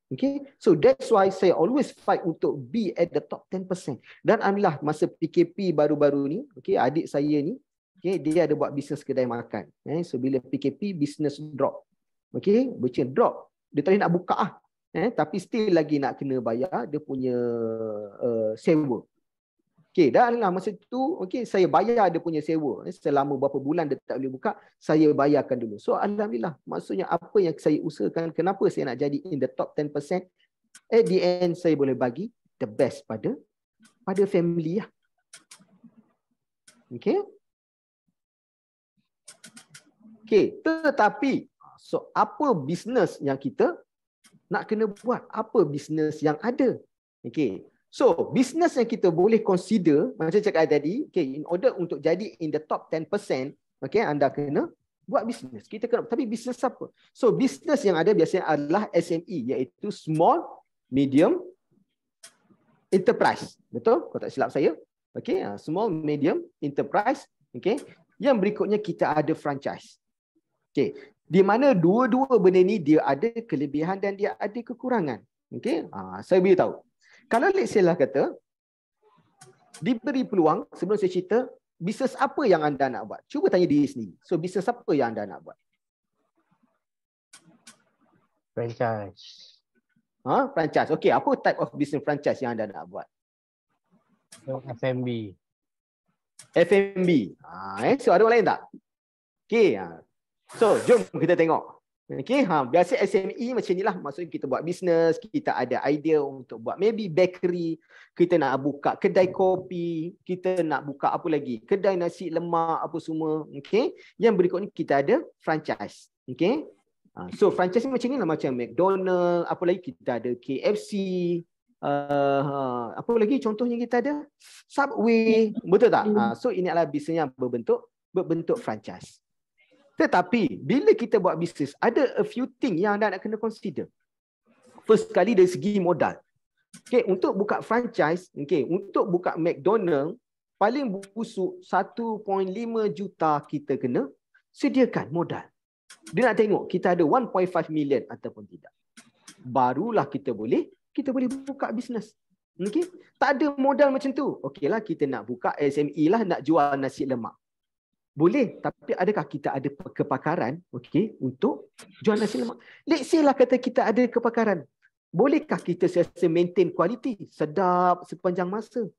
Speaker 1: Okay, so that's why saya always fight untuk be at the top 10%. Dan alhamdulillah masa PKP baru-baru ni, okay, adik saya ni, okay, dia ada buat bisnes kedai makan. So bila PKP, bisnes drop. Okay, macam drop. Dia tadi nak buka tapi still lagi nak kena bayar dia punya sewa. Okay, dan lah masa tu, okay, saya bayar dia punya sewa. Selama berapa bulan dia tak boleh buka, saya bayarkan dulu. So alhamdulillah, maksudnya apa yang saya usahakan, kenapa saya nak jadi in the top 10%, at the end saya boleh bagi the best pada family . Okay. Okay, tetapi so apa bisnes yang kita nak kena buat? Apa bisnes yang ada? Okay, so bisnes yang kita boleh consider, macam cakap tadi, okay, in order untuk jadi in the top 10%, okay, anda kena buat bisnes. Kita kena, tapi bisnes apa? So bisnes yang ada biasanya adalah SME, iaitu small, medium, enterprise. Betul? Kalau tak silap saya. Okay, small, medium, enterprise. Okay, yang berikutnya kita ada franchise. Okay, di mana dua-dua benda ni dia ada kelebihan dan dia ada kekurangan. Okay, saya beritahu. Kalau let's say lah kata, diberi peluang, sebelum saya cerita, bisnes apa yang anda nak buat? Cuba tanya diri sendiri. So, bisnes apa yang anda nak buat?
Speaker 2: Franchise.
Speaker 1: Franchise. Okay, apa type of business franchise yang anda nak buat?
Speaker 2: F&B.
Speaker 1: F&B. So, ada orang lain tak? Okay. So, jom kita tengok. Okay, biasa SME macam inilah, maksudnya kita buat bisnes, kita ada idea untuk buat maybe bakery, kita nak buka kedai kopi, kita nak buka apa lagi, kedai nasi lemak apa semua. Okay, yang berikutnya kita ada franchise. Okay, so franchise macam inilah, macam McDonald, apa lagi kita ada KFC, apa lagi contohnya kita ada Subway, betul tak? So ini adalah bisnes yang berbentuk franchise. Tetapi bila kita buat bisnes, ada a few thing yang anda nak kena consider. First kali dari segi modal. Okay, untuk buka franchise, okay, untuk buka McDonald, paling busuk 1.5 juta kita kena sediakan modal. Dia nak tengok kita ada 1.5 million ataupun tidak. Barulah kita boleh buka bisnes. Okay? Tak ada modal macam tu. Okeylah, kita nak buka SME lah, nak jual nasi lemak. Boleh, tapi adakah kita ada kepakaran, okay, untuk jual nasi lemak? Let's say lah kata kita ada kepakaran. Bolehkah kita sentiasa maintain kualiti sedap sepanjang masa?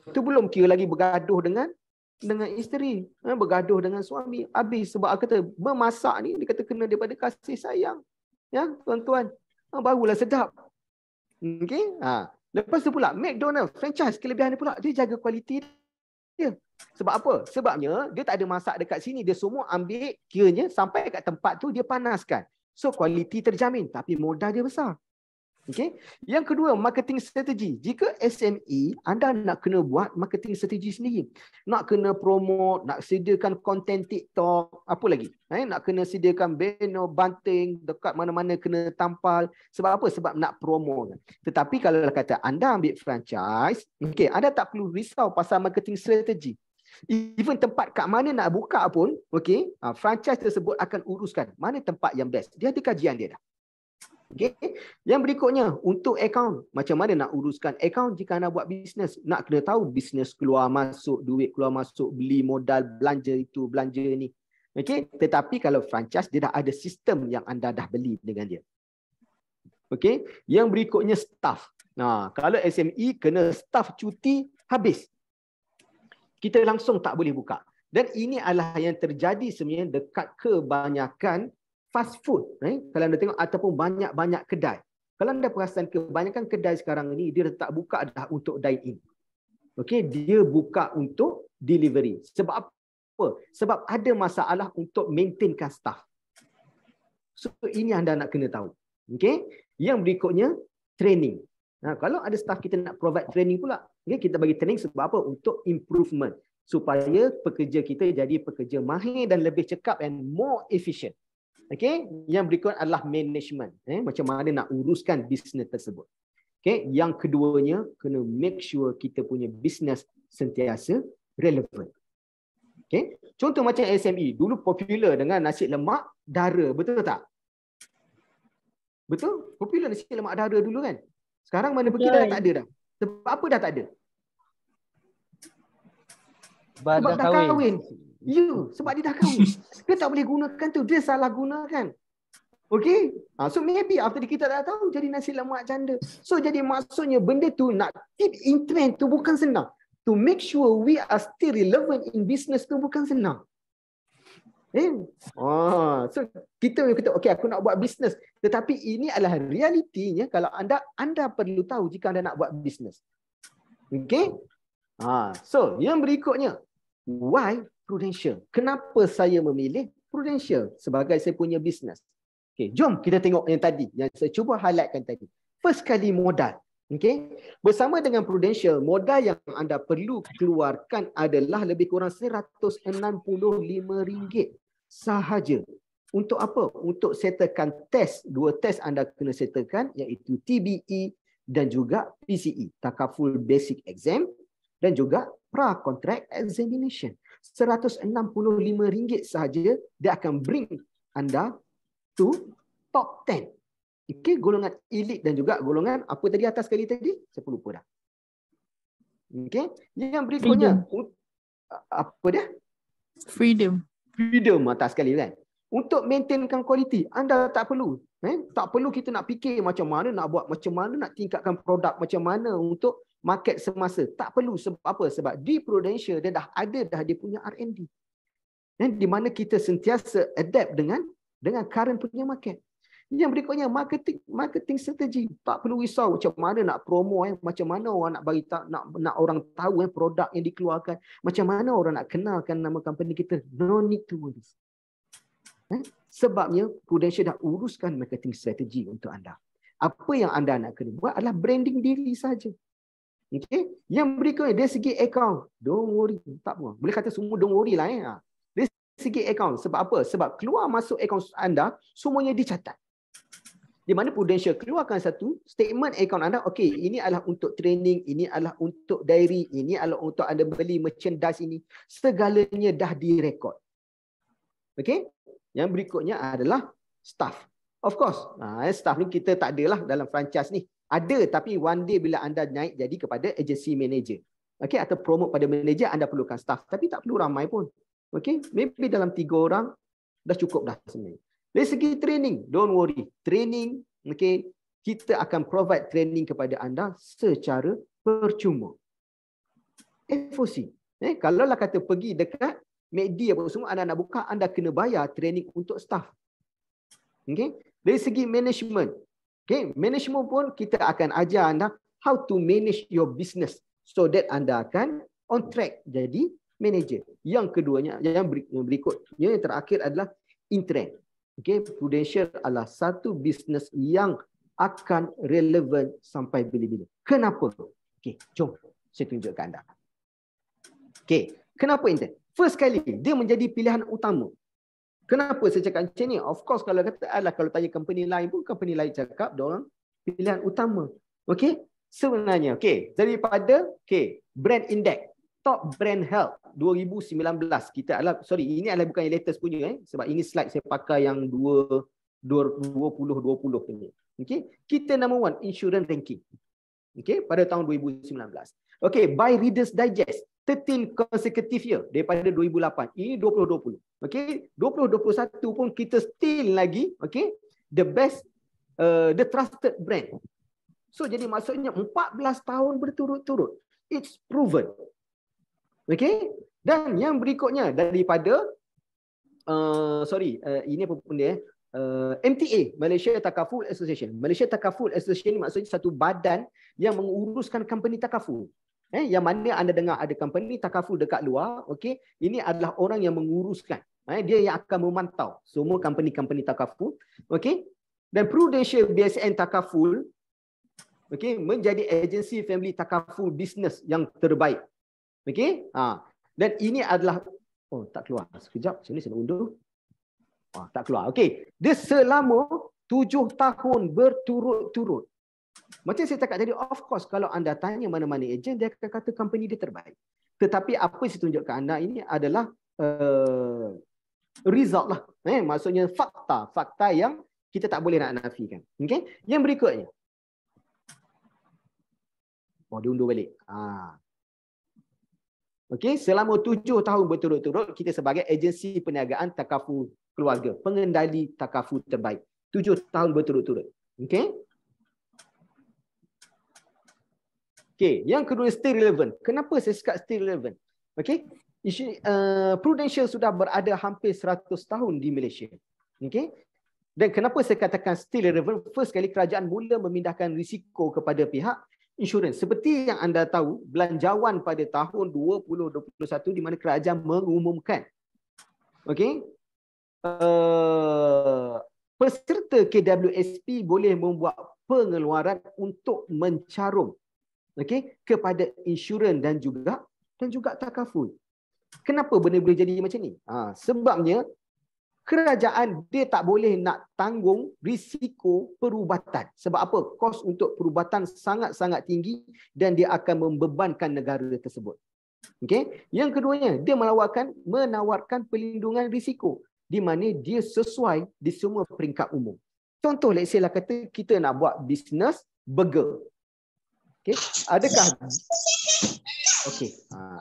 Speaker 1: Itu belum kira lagi bergaduh dengan isteri, bergaduh dengan suami. Habis sebab kata memasak ni dia kata kena daripada kasih sayang. Ya, tuan-tuan. Barulah sedap. Okey? Lepas tu pula McDonald franchise, kelebihan dia pula dia jaga kualiti dia. Sebab apa? Sebabnya dia tak ada masak dekat sini. Dia semua ambil, kiranya sampai kat tempat tu dia panaskan. So kualiti terjamin tapi modal dia besar. Okay. Yang kedua, marketing strategi. Jika SME, anda nak kena buat marketing strategi sendiri. Nak kena promote, nak sediakan konten TikTok, apa lagi? Nak kena sediakan banner, banting, dekat mana-mana kena tampal. Sebab apa? Sebab nak promote. Tetapi kalau kata anda ambil franchise, okay, anda tak perlu risau pasal marketing strategi. Even tempat kat mana nak buka pun, okay, franchise tersebut akan uruskan mana tempat yang best. Dia ada kajian dia dah. Okay. Yang berikutnya, untuk akaun. Macam mana nak uruskan akaun jika anda buat bisnes? Nak kena tahu bisnes keluar masuk, duit keluar masuk, beli modal, belanja itu, belanja ni. Okay. Tetapi kalau franchise, dia dah ada sistem yang anda dah beli dengan dia. Okay. Yang berikutnya, staff. Nah, kalau SME, kena staff cuti, habis. Kita langsung tak boleh buka. Dan ini adalah yang terjadi sebenarnya dekat kebanyakan fast food, kalau anda tengok, ataupun banyak-banyak kedai. Kalau anda perasan, kebanyakan kedai sekarang ni dia tak buka dah untuk dine in. Okey, dia buka untuk delivery. Sebab apa? Sebab ada masalah untuk maintainkan staff. So ini anda nak kena tahu. Okey, yang berikutnya training. Kalau ada staff kita nak provide training pula, kita bagi training sebab apa? Untuk improvement, supaya pekerja kita jadi pekerja mahir dan lebih cekap and more efficient. Okay, yang berikut adalah management. Macam mana nak uruskan bisnes tersebut. Okay, yang keduanya, kena make sure kita punya bisnes sentiasa relevan. Okay, contoh macam SME, dulu popular dengan nasi lemak dara, betul tak? Betul? Popular nasi lemak dara dulu kan? Sekarang mana pergi dah tak ada dah. Sebab apa dah tak ada? Sebab dah kahwin. Ya, sebab dia dah kahwin. Dia tak boleh gunakan tu. Dia salah gunakan. Okay. So maybe after kita dah tahu jadi nasi lemak janda. So jadi maksudnya benda tu nak keep in trend tu bukan senang. To make sure we are still relevant in business tu bukan senang. So kita okay, aku nak buat business. Tetapi ini adalah realitinya kalau anda perlu tahu jika anda nak buat business. Okay. So yang berikutnya, why Prudential? Kenapa saya memilih Prudential sebagai saya punya bisnes? Okay, jom kita tengok yang tadi, yang saya cuba highlightkan tadi. First kali, modal. Okay, bersama dengan Prudential, modal yang anda perlu keluarkan adalah lebih kurang RM165 sahaja. Untuk apa? Untuk settlekan test. 2 test anda kena settlekan, iaitu TBE dan juga PCE, Takaful Basic Exam, dan juga pra-contract examination. RM165 sahaja, dia akan bring anda to top 10. Okay, golongan elite dan juga golongan apa tadi atas sekali tadi? Saya pun lupa dah. Okay, yang berikutnya, apa dia?
Speaker 4: Freedom
Speaker 1: atas sekali kan. Untuk maintainkan kualiti, anda tak perlu. Tak perlu kita nak fikir macam mana nak buat, macam mana nak tingkatkan produk, macam mana untuk market semasa. Tak perlu. Sebab apa? Sebab di Prudential dia dah ada dia punya R&D. Di mana kita sentiasa adapt dengan current punya market. Yang berikutnya, marketing strategi. Tak perlu risau macam mana nak promo, macam mana orang nak bagi nak orang tahu produk yang dikeluarkan, macam mana orang nak kenalkan nama company kita. No need to worry. Sebabnya Prudential dah uruskan marketing strategi untuk anda. Apa yang anda nak kena buat adalah branding diri saja. Okay. Yang berikutnya, dari segi account, don't worry, tak apa. Boleh kata semua don't worry lah. Dari segi account, sebab apa? Sebab keluar masuk account anda, semuanya dicatat. Di mana Prudential keluarkan satu statement account anda, okay, ini adalah untuk training, ini adalah untuk diary, ini adalah untuk anda beli merchandise ini. Segalanya dah direkod. Okay. Yang berikutnya adalah staff. Of course, staff ni kita tak adalah dalam franchise ni. Ada, tapi one day bila anda naik jadi kepada agency manager, okay, atau promote pada manager, anda perlukan staff. Tapi tak perlu ramai pun. Okay, maybe dalam 3 orang dah cukup dah sebenarnya. Dari segi training, don't worry. Training, okay, kita akan provide training kepada anda secara percuma. FOC. Kalau lah kata pergi dekat MACD apa semua, anda nak buka, anda kena bayar training untuk staff. Okay. Dari segi management, okay, management pun kita akan ajar anda how to manage your business so that anda akan on track jadi manager. Yang keduanya, yang berikutnya, yang terakhir adalah Intran. Okay, Prudential adalah satu bisnes yang akan relevan sampai bila-bila. Kenapa? Okay, jom saya tunjukkan anda. Okay, kenapa Intran? First kali, dia menjadi pilihan utama. Kenapa saya cakap macam ni? Of course, kalau kata kalau tanya company lain pun, company lain cakap diorang pilihan utama. Okay, sebenarnya, okay, daripada brand index, top brand health 2019, kita adalah, sorry, ini adalah bukan yang latest punya, sebab ini slide saya pakai yang 2020 punya. Okay, kita number one insurance ranking. Okay, pada tahun 2019. Okay, by Reader's Digest, 13 consecutive year daripada 2008. Ini 2020. Okay, 2021 pun kita still lagi, okay, the best, the trusted brand. So jadi maksudnya 14 tahun berturut-turut. It's proven. Okay, dan yang berikutnya daripada ini apa pun dia, MTA, Malaysia Takaful Association. Malaysia Takaful Association maksudnya satu badan yang menguruskan company takaful. Yang mana anda dengar ada company takaful dekat luar, okey, ini adalah orang yang menguruskan. Dia yang akan memantau semua company-company takaful, okey. Dan Prudential BSN Takaful, okey, menjadi agensi family takaful business yang terbaik. Okey? Dan ini adalah tak keluar. Sekejap, sini saya nak undur. Tak keluar. Okey. Dia selama 7 tahun berturut-turut. Macam saya cakap tadi, of course kalau anda tanya mana-mana ejen, dia akan kata company dia terbaik. Tetapi apa yang saya tunjukkan anda ini adalah result lah. Maksudnya fakta yang kita tak boleh nak nafikan. Okay? Yang berikutnya. Dia undur balik. Okay, selama 7 tahun berturut-turut kita sebagai agensi perniagaan takaful keluarga, pengendali takaful terbaik. 7 tahun berturut-turut. Okay? Okay, yang kedua stay relevant. Kenapa saya cakap stay relevant? Okay, Prudential sudah berada hampir 100 tahun di Malaysia. Okay, dan kenapa saya katakan stay relevant? First kali kerajaan mula memindahkan risiko kepada pihak insurans. Seperti yang anda tahu, belanjawan pada tahun 2021 di mana kerajaan mengumumkan, okay, peserta KWSP boleh membuat pengeluaran untuk mencarum, okay, kepada insurans dan juga takaful. Kenapa benda boleh jadi macam ni? Sebabnya kerajaan dia tak boleh nak tanggung risiko perubatan. Sebab apa? Kos untuk perubatan sangat-sangat tinggi dan dia akan membebankan negara tersebut. Okay? Yang keduanya, dia menawarkan pelindungan risiko di mana dia sesuai di semua peringkat umum. Contoh, let's say lah kata kita nak buat bisnes burger. Okay?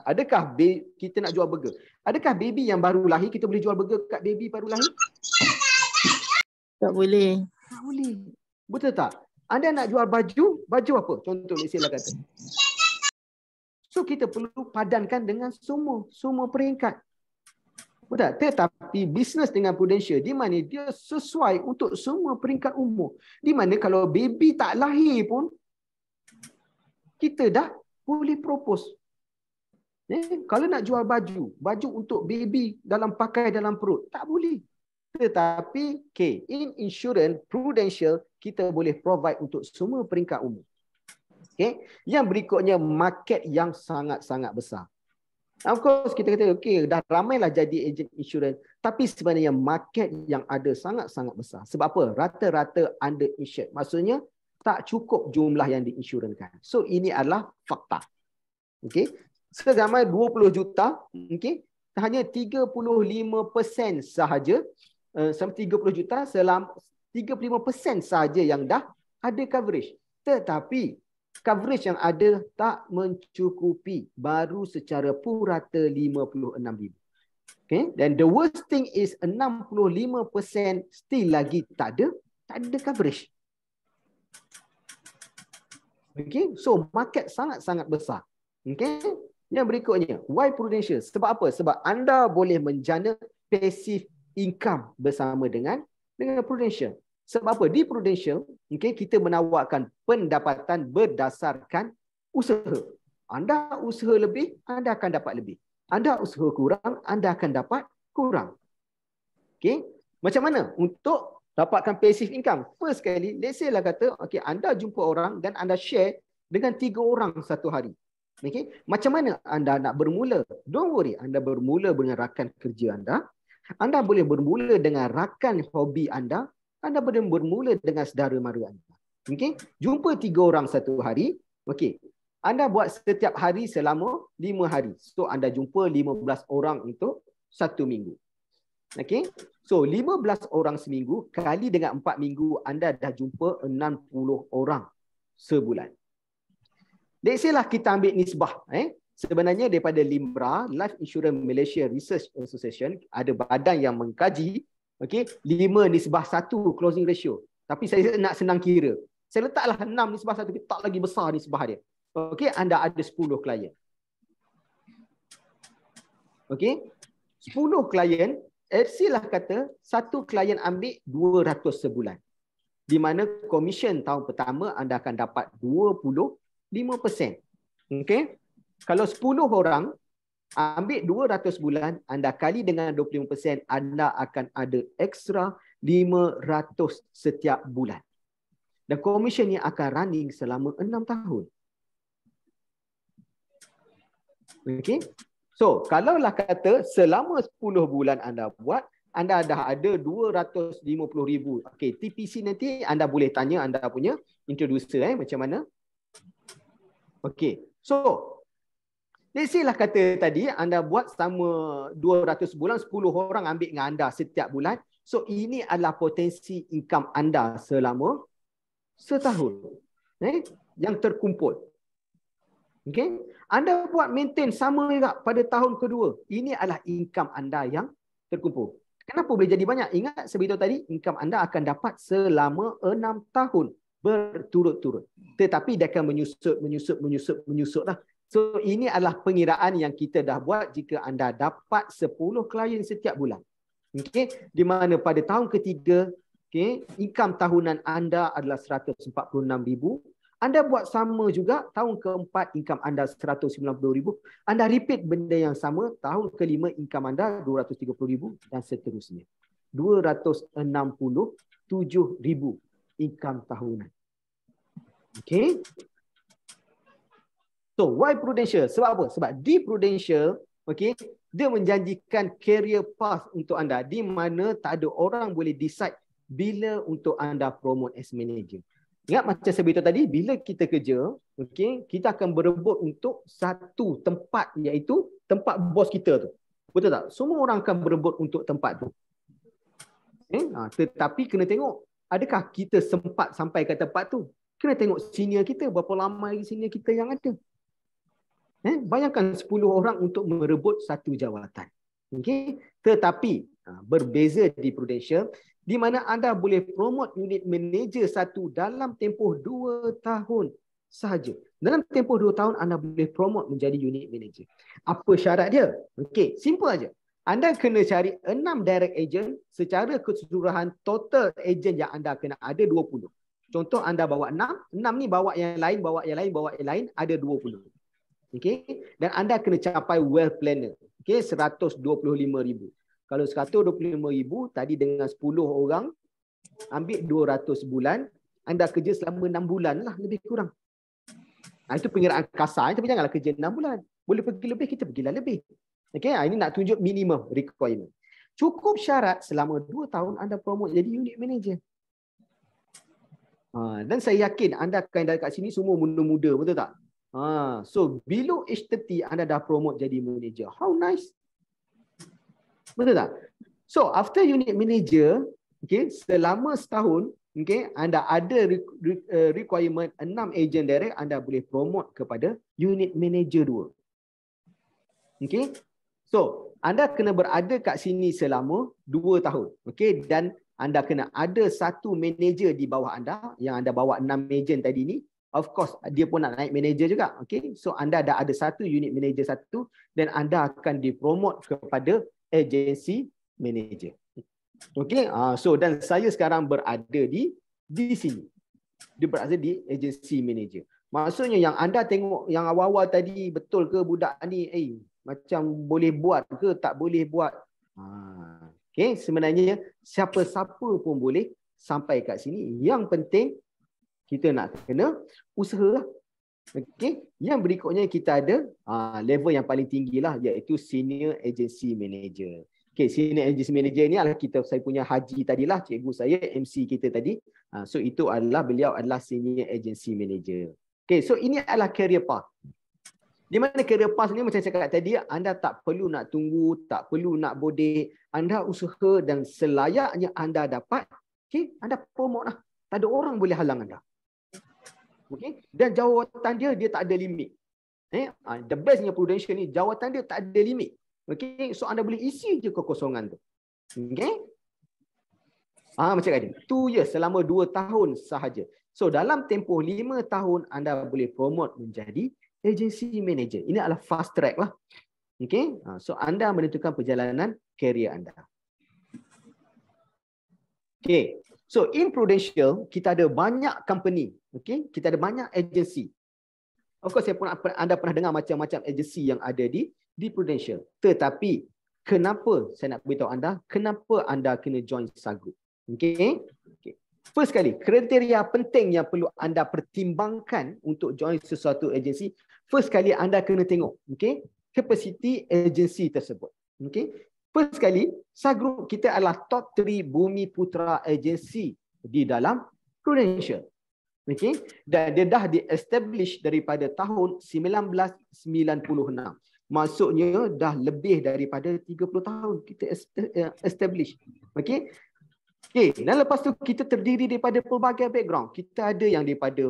Speaker 1: Adakah kita nak jual burger? Adakah baby yang baru lahir kita boleh jual burger kat baby baru lahir?
Speaker 4: Tak boleh.
Speaker 1: Tak boleh. Betul tak? Anda nak jual baju apa? Contoh let's say lah kata. So kita perlu padankan dengan semua peringkat. Betul? Tetapi bisnes dengan Prudential di mana dia sesuai untuk semua peringkat umur. Di mana kalau baby tak lahir pun kita dah boleh propose. Kalau nak jual baju untuk baby pakai dalam perut, tak boleh. Tetapi in insurance Prudential kita boleh provide untuk semua peringkat umur. Okay. Yang berikutnya market yang sangat-sangat besar. Of course kita kata dah ramailah jadi ejen insurans, tapi sebenarnya market yang ada sangat-sangat besar. Sebab apa? Rata-rata underinsured. Maksudnya tak cukup jumlah yang diinsurankan. So ini adalah fakta. Okay. Seramai 20 juta, okay, hanya 35% sahaja, sampai 30 juta, 35% sahaja yang dah ada coverage. Tetapi coverage yang ada tak mencukupi, baru secara purata 56,000. Okay? Dan the worst thing is 65% still lagi tak ada coverage. Okay? So market sangat-sangat besar. Okay? Yang berikutnya, why Prudential? Sebab apa? Sebab anda boleh menjana passive income bersama dengan Prudential. Sebab apa? Di Prudential, okay, kita menawarkan pendapatan berdasarkan usaha. Anda usaha lebih, anda akan dapat lebih. Anda usaha kurang, anda akan dapat kurang. Okay. Macam mana untuk dapatkan passive income? First sekali, let's say lah kata, okay, anda jumpa orang dan anda share dengan 3 orang satu hari. Okay. Macam mana anda nak bermula? Don't worry, anda bermula dengan rakan kerja anda. Anda boleh bermula dengan rakan hobi anda. Anda boleh bermula dengan saudara mara anda. Okay. Jumpa 3 orang satu hari. Okay. Anda buat setiap hari selama 5 hari. So, anda jumpa 15 orang untuk 1 minggu. Okay. So, 15 orang seminggu kali dengan 4 minggu, anda dah jumpa 60 orang sebulan. Let's say lah kita ambil nisbah. Sebenarnya daripada LIMRA, Life Insurance Malaysia Research Association, ada badan yang mengkaji, okay, 5:1 closing ratio. Tapi saya nak senang kira. Saya letaklah 6:1, tak lagi besar nisbah dia. Okay, anda ada 10 klien. Okay, 10 klien, silah kata, satu klien ambil 200 sebulan. Di mana komisen tahun pertama anda akan dapat 25%. Okay, kalau 10 orang ambil 200 bulan, anda kali dengan 25%, anda akan ada ekstra 500 setiap bulan. Dan komisen ni akan running selama 6 tahun. Okay. So, kalaulah kata selama 10 bulan anda buat, anda dah ada 250,000. Okay, TPC nanti anda boleh tanya anda punya introducer macam mana. Okay. So, let's say lah kata tadi anda buat selama 200 bulan, 10 orang ambil dengan anda setiap bulan. So, ini adalah potensi income anda selama setahun. Yang terkumpul. Okay. Anda buat maintain sama juga pada tahun kedua. Ini adalah income anda yang terkumpul. Kenapa boleh jadi banyak? Ingat seperti tadi, income anda akan dapat selama 6 tahun berturut-turut. Tetapi dia akan menyusut lah. So, ini adalah pengiraan yang kita dah buat jika anda dapat 10 klien setiap bulan. Okay. Di mana pada tahun ketiga, okay, income tahunan anda adalah 146,000. Anda buat sama juga, tahun keempat income anda 190,000. Anda repeat benda yang sama, tahun kelima income anda 230,000 dan seterusnya. 267,000 income tahunan. Okay. So, why Prudential? Sebab apa? Sebab di Prudential, okay, dia menjanjikan career path untuk anda, di mana tak ada orang boleh decide bila untuk anda promote as manager. Ingat macam saya beritahu tadi, bila kita kerja, okay, kita akan berebut untuk satu tempat, iaitu tempat bos kita tu. Betul tak? Semua orang akan berebut untuk tempat tu. Tetapi kena tengok, adakah kita sempat sampai ke tempat tu? Kena tengok senior kita, berapa lama lagi senior kita yang ada. Bayangkan 10 orang untuk merebut satu jawatan. Okay? Tetapi berbeza di Prudential, di mana anda boleh promote unit manager satu dalam tempoh 2 tahun sahaja. Dalam tempoh 2 tahun anda boleh promote menjadi unit manager. Apa syarat dia? Okey, simple aja. Anda kena cari 6 direct agent, secara keseluruhan total agent yang anda kena ada 20. Contoh anda bawa 6 ni bawa yang lain, bawa yang lain, ada 20. Okey, dan anda kena capai wealth planner. Okey, 125,000. Kalau 125,000 tadi dengan 10 orang ambil 200 bulan, anda kerja selama 6 bulan lah lebih kurang. Itu pengiraan kasar, tapi janganlah kerja 6 bulan. Boleh pergi lebih, kita pergilah lebih. Okay, ini nak tunjuk minimum requirement. Cukup syarat selama 2 tahun anda promote jadi unit manager. Dan saya yakin anda akan dari kat sini semua muda-muda, betul tak? So below age 30 anda dah promote jadi manager. How nice. Betul tak? So, after unit manager, okay, selama setahun, okay, anda ada requirement 6 agent direct, anda boleh promote kepada unit manager 2. Okay. So, anda kena berada kat sini selama 2 tahun. Okay, dan anda kena ada satu manager di bawah anda, yang anda bawa 6 agent tadi ni. Of course, dia pun nak naik manager juga. Okay. So, anda dah ada satu unit manager satu, dan anda akan dipromote kepada agency manager. Okey, so dan saya sekarang berada di sini. Dia berada di agency manager. Maksudnya yang anda tengok yang awal-awal tadi, betul ke budak ni Macam boleh buat ke tak boleh buat. Okay, sebenarnya siapa-siapa pun boleh sampai kat sini. Yang penting kita nak kena usaha lah. Okay. Yang berikutnya kita ada level yang paling tinggi lah, iaitu Senior Agency Manager. Okay, Senior Agency Manager ni adalah saya punya Haji tadilah, cikgu saya, MC kita tadi. So itu adalah, beliau adalah Senior Agency Manager. Okay, so ini adalah career path. Di mana career path ni macam saya cakap tadi, anda tak perlu nak tunggu, tak perlu nak bodek. Anda usaha dan selayaknya anda dapat, okay, anda promote lah. Tak ada orang boleh halang anda. Okay? Dan jawatan dia tak ada limit. The bestnya Prudential ni, jawatan dia tak ada limit. Okay? So anda boleh isi je kekosongan tu. Okay? Macam tadi, 2 years, selama 2 tahun sahaja. So dalam tempoh 5 tahun anda boleh promote menjadi agency manager. Ini adalah fast track lah. Okay? So anda menentukan perjalanan career anda. Okay. So in Prudential, kita ada banyak company. Okay? Kita ada banyak agency. Of course, anda pernah dengar macam-macam agency yang ada di Prudential. Tetapi, kenapa saya nak beritahu anda, kenapa anda kena join Sagroup? Okay? Okay. First kali, kriteria penting yang perlu anda pertimbangkan untuk join sesuatu agensi, first kali anda kena tengok, okay, capacity agensi tersebut. Okay? First kali, Sagroup kita adalah top 3 Bumi Putra agensi di dalam Prudential. Okay? Dan dia dah di-establish daripada tahun 1996. Maksudnya dah lebih daripada 30 tahun kita establish. Okay? Okay, dan lepas tu kita terdiri daripada pelbagai background. Kita ada yang daripada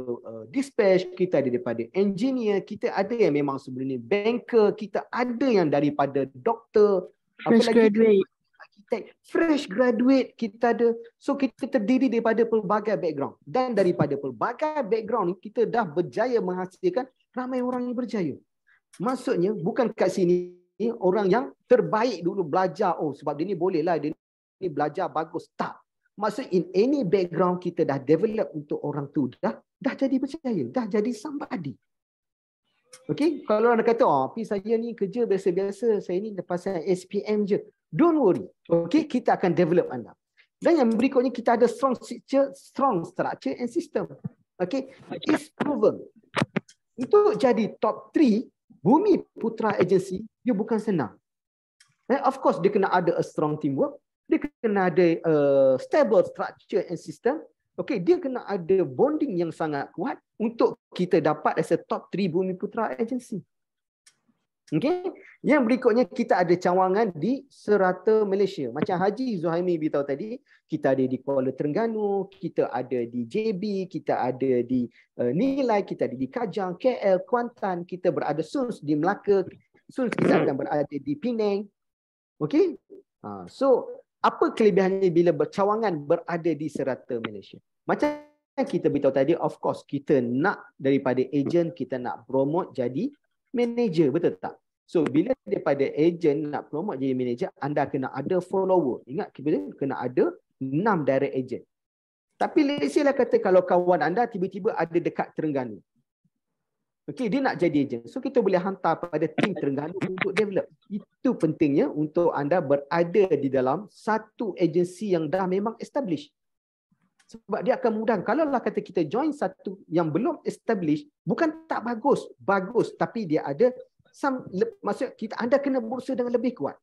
Speaker 1: dispatch, kita ada daripada engineer, kita ada yang memang sebelum ni banker, kita ada yang daripada doktor,
Speaker 4: Fresh graduate.
Speaker 1: Arkitek, fresh graduate kita ada. So kita terdiri daripada pelbagai background. Dan daripada pelbagai background ni kita dah berjaya menghasilkan ramai orang yang berjaya. Maksudnya bukan kat sini orang yang terbaik dulu belajar, oh sebab dia ni boleh lah, dia ni belajar bagus. Tak. Maksud in any background kita dah develop untuk orang tu dah jadi berjaya, dah jadi somebody. Okay, kalau anda kata, saya ni kerja biasa-biasa, saya ni pasal SPM je. Don't worry. Okay, kita akan develop anda. Dan yang berikutnya kita ada strong structure and system. Okay, it's proven. Untuk jadi top 3 Bumi Putra Agency, dia bukan senang. Of course, dia kena ada a strong teamwork. Dia kena ada stable structure and system. Okay, dia kena ada bonding yang sangat kuat untuk kita dapat as a top 3 Bumi Putra Agency. Okay, yang berikutnya kita ada cawangan di serata Malaysia. Macam Haji Zuhaimi beritahu tadi, kita ada di Kuala Terengganu, kita ada di JB, kita ada di Nilai, kita ada di Kajang, KL, Kuantan, kita berada Suns di Melaka, Suns kita akan berada di Penang. Okay, so apa kelebihannya bila cawangan berada di serata Malaysia? Macam kita beritahu tadi, of course kita nak daripada agent, kita nak promote jadi manager, betul tak? So bila daripada agent nak promote jadi manager, anda kena ada follower. Ingat, kita kena ada 6 direct agent. Tapi let's say lah kata kalau kawan anda tiba-tiba ada dekat Terengganu. Okay, dia nak jadi agent. So kita boleh hantar pada tim Terengganu untuk develop. Itu pentingnya untuk anda berada di dalam satu agensi yang dah memang established. Sebab dia akan mudah. Kalau lah kata kita join satu yang belum established, bukan tak bagus. Bagus, tapi dia ada maksud kita, anda kena berusaha dengan lebih kuat.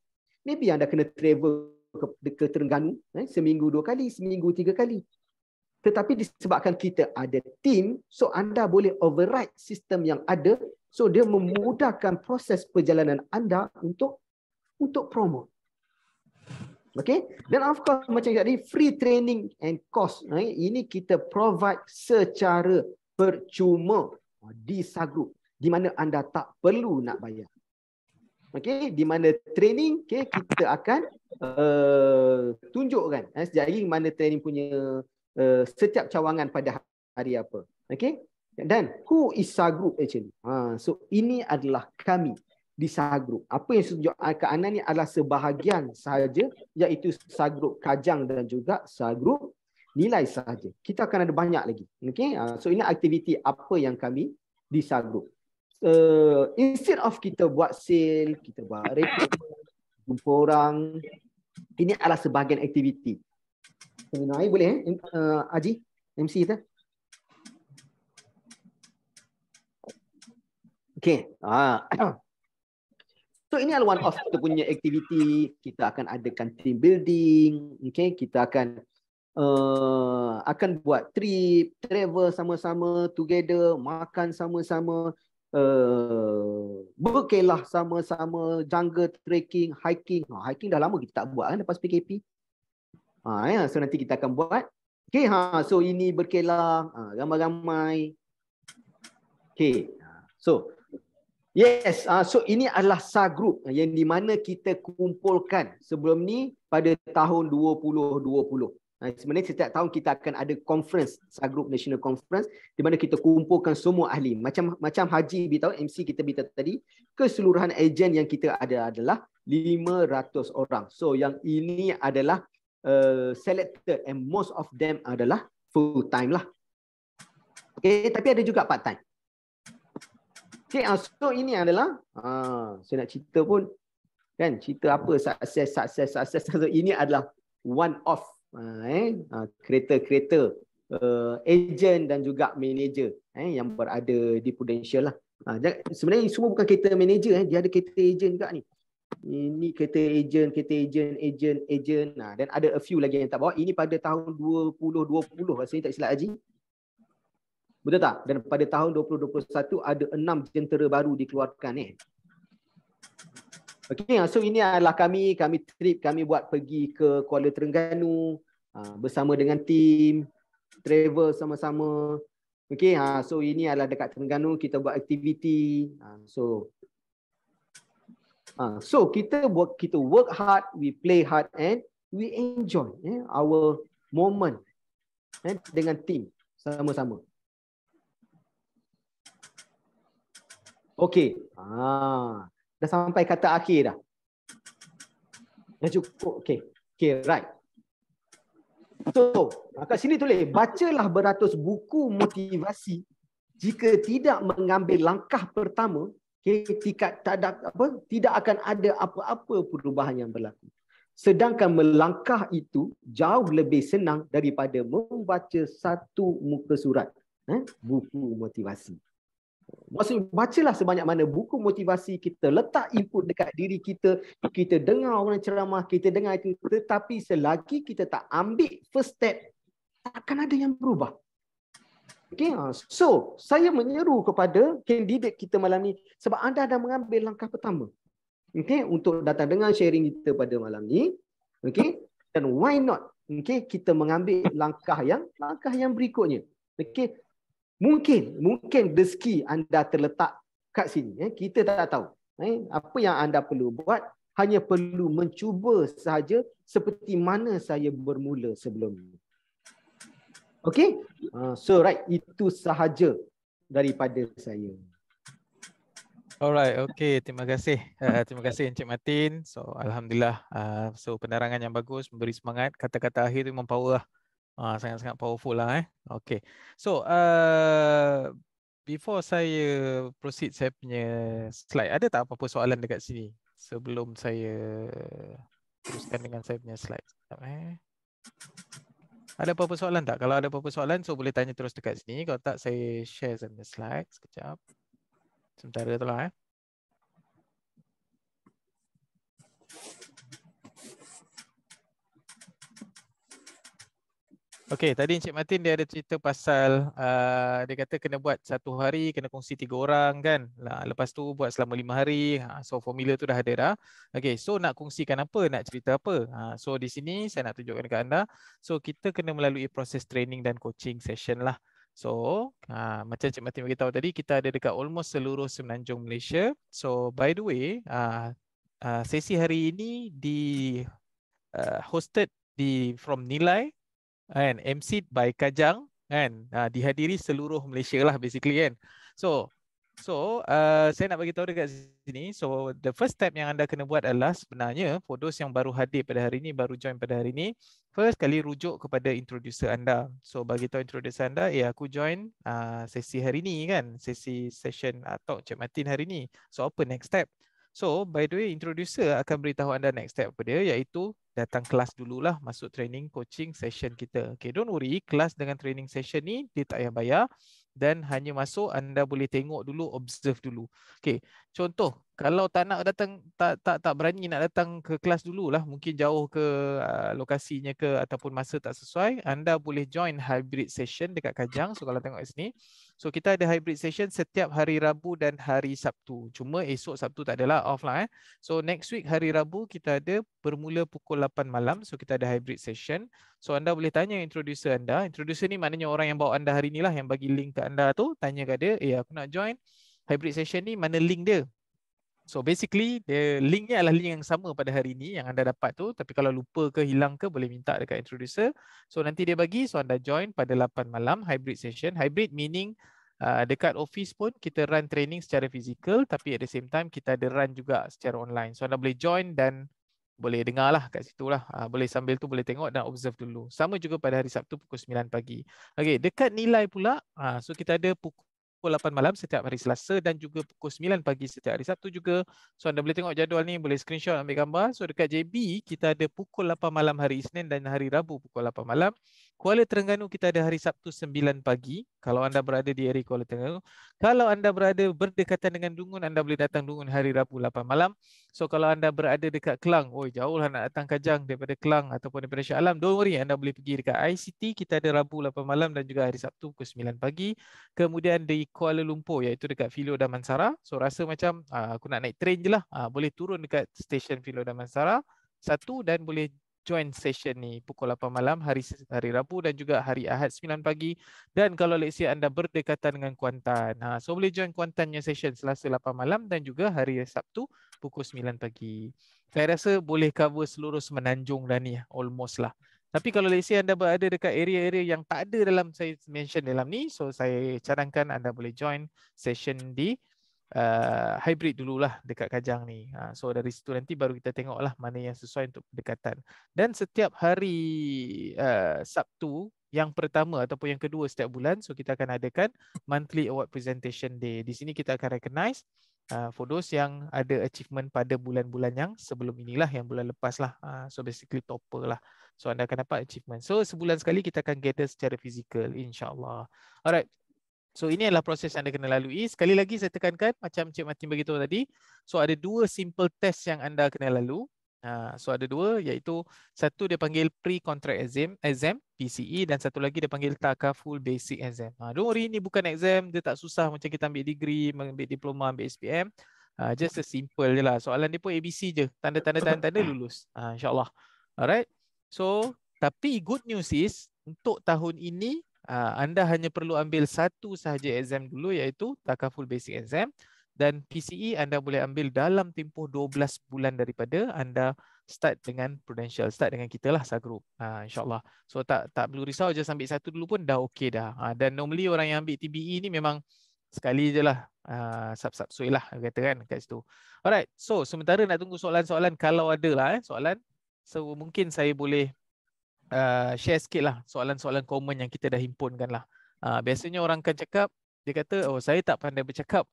Speaker 1: Maybe anda kena travel ke Terengganu seminggu 2 kali, seminggu 3 kali. Tetapi disebabkan kita ada tim, so anda boleh override sistem yang ada, so dia memudahkan proses perjalanan anda untuk promote. Okay, dan of course macam tadi, free training and cost, ini kita provide secara percuma di Sagroup, di mana anda tak perlu nak bayar. Okay, di mana training, okay, kita akan tunjukkan sekejap lagi mana training punya setiap cawangan pada hari apa. Okay, dan who is Sagroup actually? So ini adalah kami di Sagroup. Apa yang tunjukkan ke anda ni adalah sebahagian sahaja, iaitu Sagroup Kajang dan juga Sagroup Nilai sahaja. Kita akan ada banyak lagi. Okay? So ini aktiviti apa yang kami di Sagroup. instead of kita buat sale, kita buat report, jumpa orang, ini adalah sebahagian aktiviti. Boleh Haji, MC kita? Okay. So ini adalah one of kita punya aktiviti. Kita akan adakan team building. Okay. Kita akan buat trip, travel sama-sama, together, makan sama-sama, berkelah sama-sama, jungle trekking, hiking. Hiking dah lama kita tak buat kan lepas PKP. So nanti kita akan buat. Okay, so ini berkelah, ramai-ramai. Okay. So yes, so ini adalah SAR Group yang di mana kita kumpulkan sebelum ni pada tahun 2020. Sebenarnya setiap tahun kita akan ada conference, SAR Group National Conference, di mana kita kumpulkan semua ahli. Macam Haji beritahu, MC kita beritahu tadi, keseluruhan ejen yang kita ada adalah 500 orang. So yang ini adalah selected and most of them adalah full time lah. Okay, tapi ada juga part time. Okay, so ini adalah saya nak cerita pun kan, cerita apa sukses. So ini adalah one of kereta-kereta ejen dan juga manager yang berada di Prudential lah. Sebenarnya semua bukan kereta manager, dia ada kereta ejen juga ni. Ini kereta ejen, dan ada a few lagi yang tak bawa. Ini pada tahun 2020 rasanya tak silap Haji. Betul tak? Dan pada tahun 2021 ada 6 jentera baru dikeluarkan . Okey, so ini adalah kami trip, kami buat pergi ke Kuala Terengganu bersama dengan tim, travel sama-sama. Okey, so ini adalah dekat Terengganu, kita buat aktiviti. So kita work hard, we play hard and we enjoy our moment dengan tim sama-sama. Okey. Dah sampai kata akhir dah. Dah cukup. Okey. Okey, right. So, kat sini tulis, bacalah beratus buku motivasi. Jika tidak mengambil langkah pertama, tidak akan ada apa-apa perubahan yang berlaku. Sedangkan melangkah itu jauh lebih senang daripada membaca satu muka surat buku motivasi. Maksudnya bacalah sebanyak mana buku motivasi, kita letak input dekat diri kita, kita dengar orang ceramah, kita dengar itu, tetapi selagi kita tak ambil first step, takkan ada yang berubah. Okay, so saya menyeru kepada kandidat kita malam ni, sebab anda dah mengambil langkah pertama, okay, untuk datang dengan sharing kita pada malam ni, okay, dan why not, okay, kita mengambil langkah yang berikutnya, okay. Mungkin rezeki anda terletak kat sini. Kita tak tahu. Apa yang anda perlu buat, hanya perlu mencuba sahaja seperti mana saya bermula sebelum ini. Okay? So right, itu sahaja daripada saya.
Speaker 5: Alright, okay. Terima kasih. Terima kasih Encik Martin. So, Alhamdulillah. So, penerangan yang bagus, memberi semangat. Kata-kata akhir tu mempower lah. Sangat-sangat powerful lah. Okay. So, before saya proceed saya punya slide, ada tak apa-apa soalan dekat sini sebelum saya teruskan dengan saya punya slide? Ada apa-apa soalan tak? Kalau ada apa-apa soalan, so boleh tanya terus dekat sini. Kalau tak, saya share saya punya slide sekejap. Sementara tu lah. Okey, tadi Encik Martin dia ada cerita pasal dia kata kena buat 1 hari, kena kongsi 3 orang kan. Lepas tu buat selama 5 hari. So formula tu dah ada dah. Okey, so nak kongsikan apa, nak cerita apa? So di sini saya nak tunjukkan dekat anda. So kita kena melalui proses training dan coaching session lah. So macam Encik Martin beritahu tadi, kita ada dekat almost seluruh Semenanjung Malaysia. So by the way, sesi hari ini hosted from Nilai and MC by Kajang kan, dihadiri seluruh Malaysia lah basically kan. So So, saya nak bagi tahu dekat sini. So, the first step yang anda kena buat adalah sebenarnya for those yang baru hadir pada hari ini, baru join pada hari ini, first kali rujuk kepada introducer anda. So, bagi tahu introducer anda, aku join sesi hari ini kan, sesi session atau Cik Martin hari ini. So, apa next step? So, by the way, introducer akan beritahu anda next step apa dia, iaitu datang kelas dululah, masuk training coaching session kita. Okay, don't worry, kelas dengan training session ni dia tak payah bayar. Dan hanya masuk, anda boleh tengok dulu, observe dulu. Okey, contoh kalau tak nak datang, tak berani nak datang ke kelas dululah, mungkin jauh ke lokasinya ke ataupun masa tak sesuai, anda boleh join hybrid session dekat Kajang. So kalau tengok kat sini, so kita ada hybrid session setiap hari Rabu dan hari Sabtu. Cuma esok Sabtu tak adalah, off lah. So next week hari Rabu kita ada bermula pukul 8 malam. So kita ada hybrid session. So anda boleh tanya introducer anda. Introducer ni maknanya orang yang bawa anda hari ni lah, yang bagi link ke anda tu. Tanya kat dia, aku nak join hybrid session ni, mana link dia? So basically link ni adalah link yang sama pada hari ni yang anda dapat tu. Tapi kalau lupa ke hilang ke, boleh minta dekat introducer. So nanti dia bagi, so anda join pada 8 malam hybrid session. Hybrid meaning dekat office pun kita run training secara fizikal, tapi at the same time kita ada run juga secara online. So anda boleh join dan boleh dengar lah kat situ lah. Boleh sambil tu boleh tengok dan observe dulu. Sama juga pada hari Sabtu pukul 9 pagi. Okey, dekat nilai pula, so kita ada pukul 8 malam setiap hari Selasa dan juga pukul 9 pagi setiap hari Sabtu juga. So anda boleh tengok jadual ni, boleh screenshot, ambil gambar. So dekat JB kita ada pukul 8 malam hari Isnin dan hari Rabu pukul 8 malam. Kuala Terengganu kita ada hari Sabtu 9 pagi. Kalau anda berada di area Kuala Terengganu. Kalau anda berada berdekatan dengan Dungun, anda boleh datang Dungun hari Rabu 8 malam. So kalau anda berada dekat Kelang, jauh lah nak datang Kajang daripada Kelang ataupun daripada Shah Alam, don't worry, anda boleh pergi dekat ICT. Kita ada Rabu 8 malam dan juga hari Sabtu pukul 9 pagi. Kemudian di Kuala Lumpur, iaitu dekat Filo Damansara. So rasa macam aku nak naik train je lah. Boleh turun dekat stesen Filo Damansara satu dan boleh join session ni pukul 8 malam hari Rabu dan juga hari Ahad 9 pagi. Dan kalau let's say anda berdekatan dengan Kuantan, so boleh join Kuantannya session Selasa 8 malam dan juga hari Sabtu pukul 9 pagi. Saya rasa boleh cover seluruh Semenanjung dah ni, almost lah. Tapi kalau let's say anda berada dekat area-area yang tak ada dalam saya mention dalam ni, so saya cadangkan anda boleh join session di hybrid dululah dekat Kajang ni. So dari situ nanti baru kita tengoklah mana yang sesuai untuk pendekatan. Dan setiap hari Sabtu yang pertama ataupun yang kedua setiap bulan, so kita akan adakan monthly award presentation day. Di sini kita akan recognize for those yang ada achievement pada bulan-bulan yang sebelum inilah, yang bulan lepas lah. So basically topper lah. So anda akan dapat achievement. So sebulan sekali kita akan gather secara fizikal, insyaAllah. Alright. So ini adalah proses yang anda kena lalui. Sekali lagi saya tekankan macam Cik Martin beritahu tadi. So ada dua simple test yang anda kena lalu. So ada dua, iaitu satu dia panggil pre-contract exam PCE, dan satu lagi dia panggil Takaful Basic Exam. Don't worry, ni bukan exam, dia tak susah macam kita ambil degree, ambil diploma, ambil SPM. Just a simple je lah. Soalan dia pun ABC je. Tanda lulus. InsyaAllah. Alright. So, tapi good news is untuk tahun ini anda hanya perlu ambil satu sahaja exam dulu, iaitu Takaful Basic Exam, dan PCE anda boleh ambil dalam tempoh 12 bulan daripada anda start dengan Prudential, start dengan kita lah Sagroup, insyaAllah. So tak perlu risau, just ambil satu dulu pun dah okey dah. Dan normally orang yang ambil TBE ni memang sekali je lah, sub-sub lah kata kan kat situ. Alright, so sementara nak tunggu soalan-soalan, kalau ada lah soalan, so mungkin saya boleh share sikit lah soalan-soalan common yang kita dah himpunkan lah. Biasanya orang akan cakap, dia kata, saya tak pandai bercakap,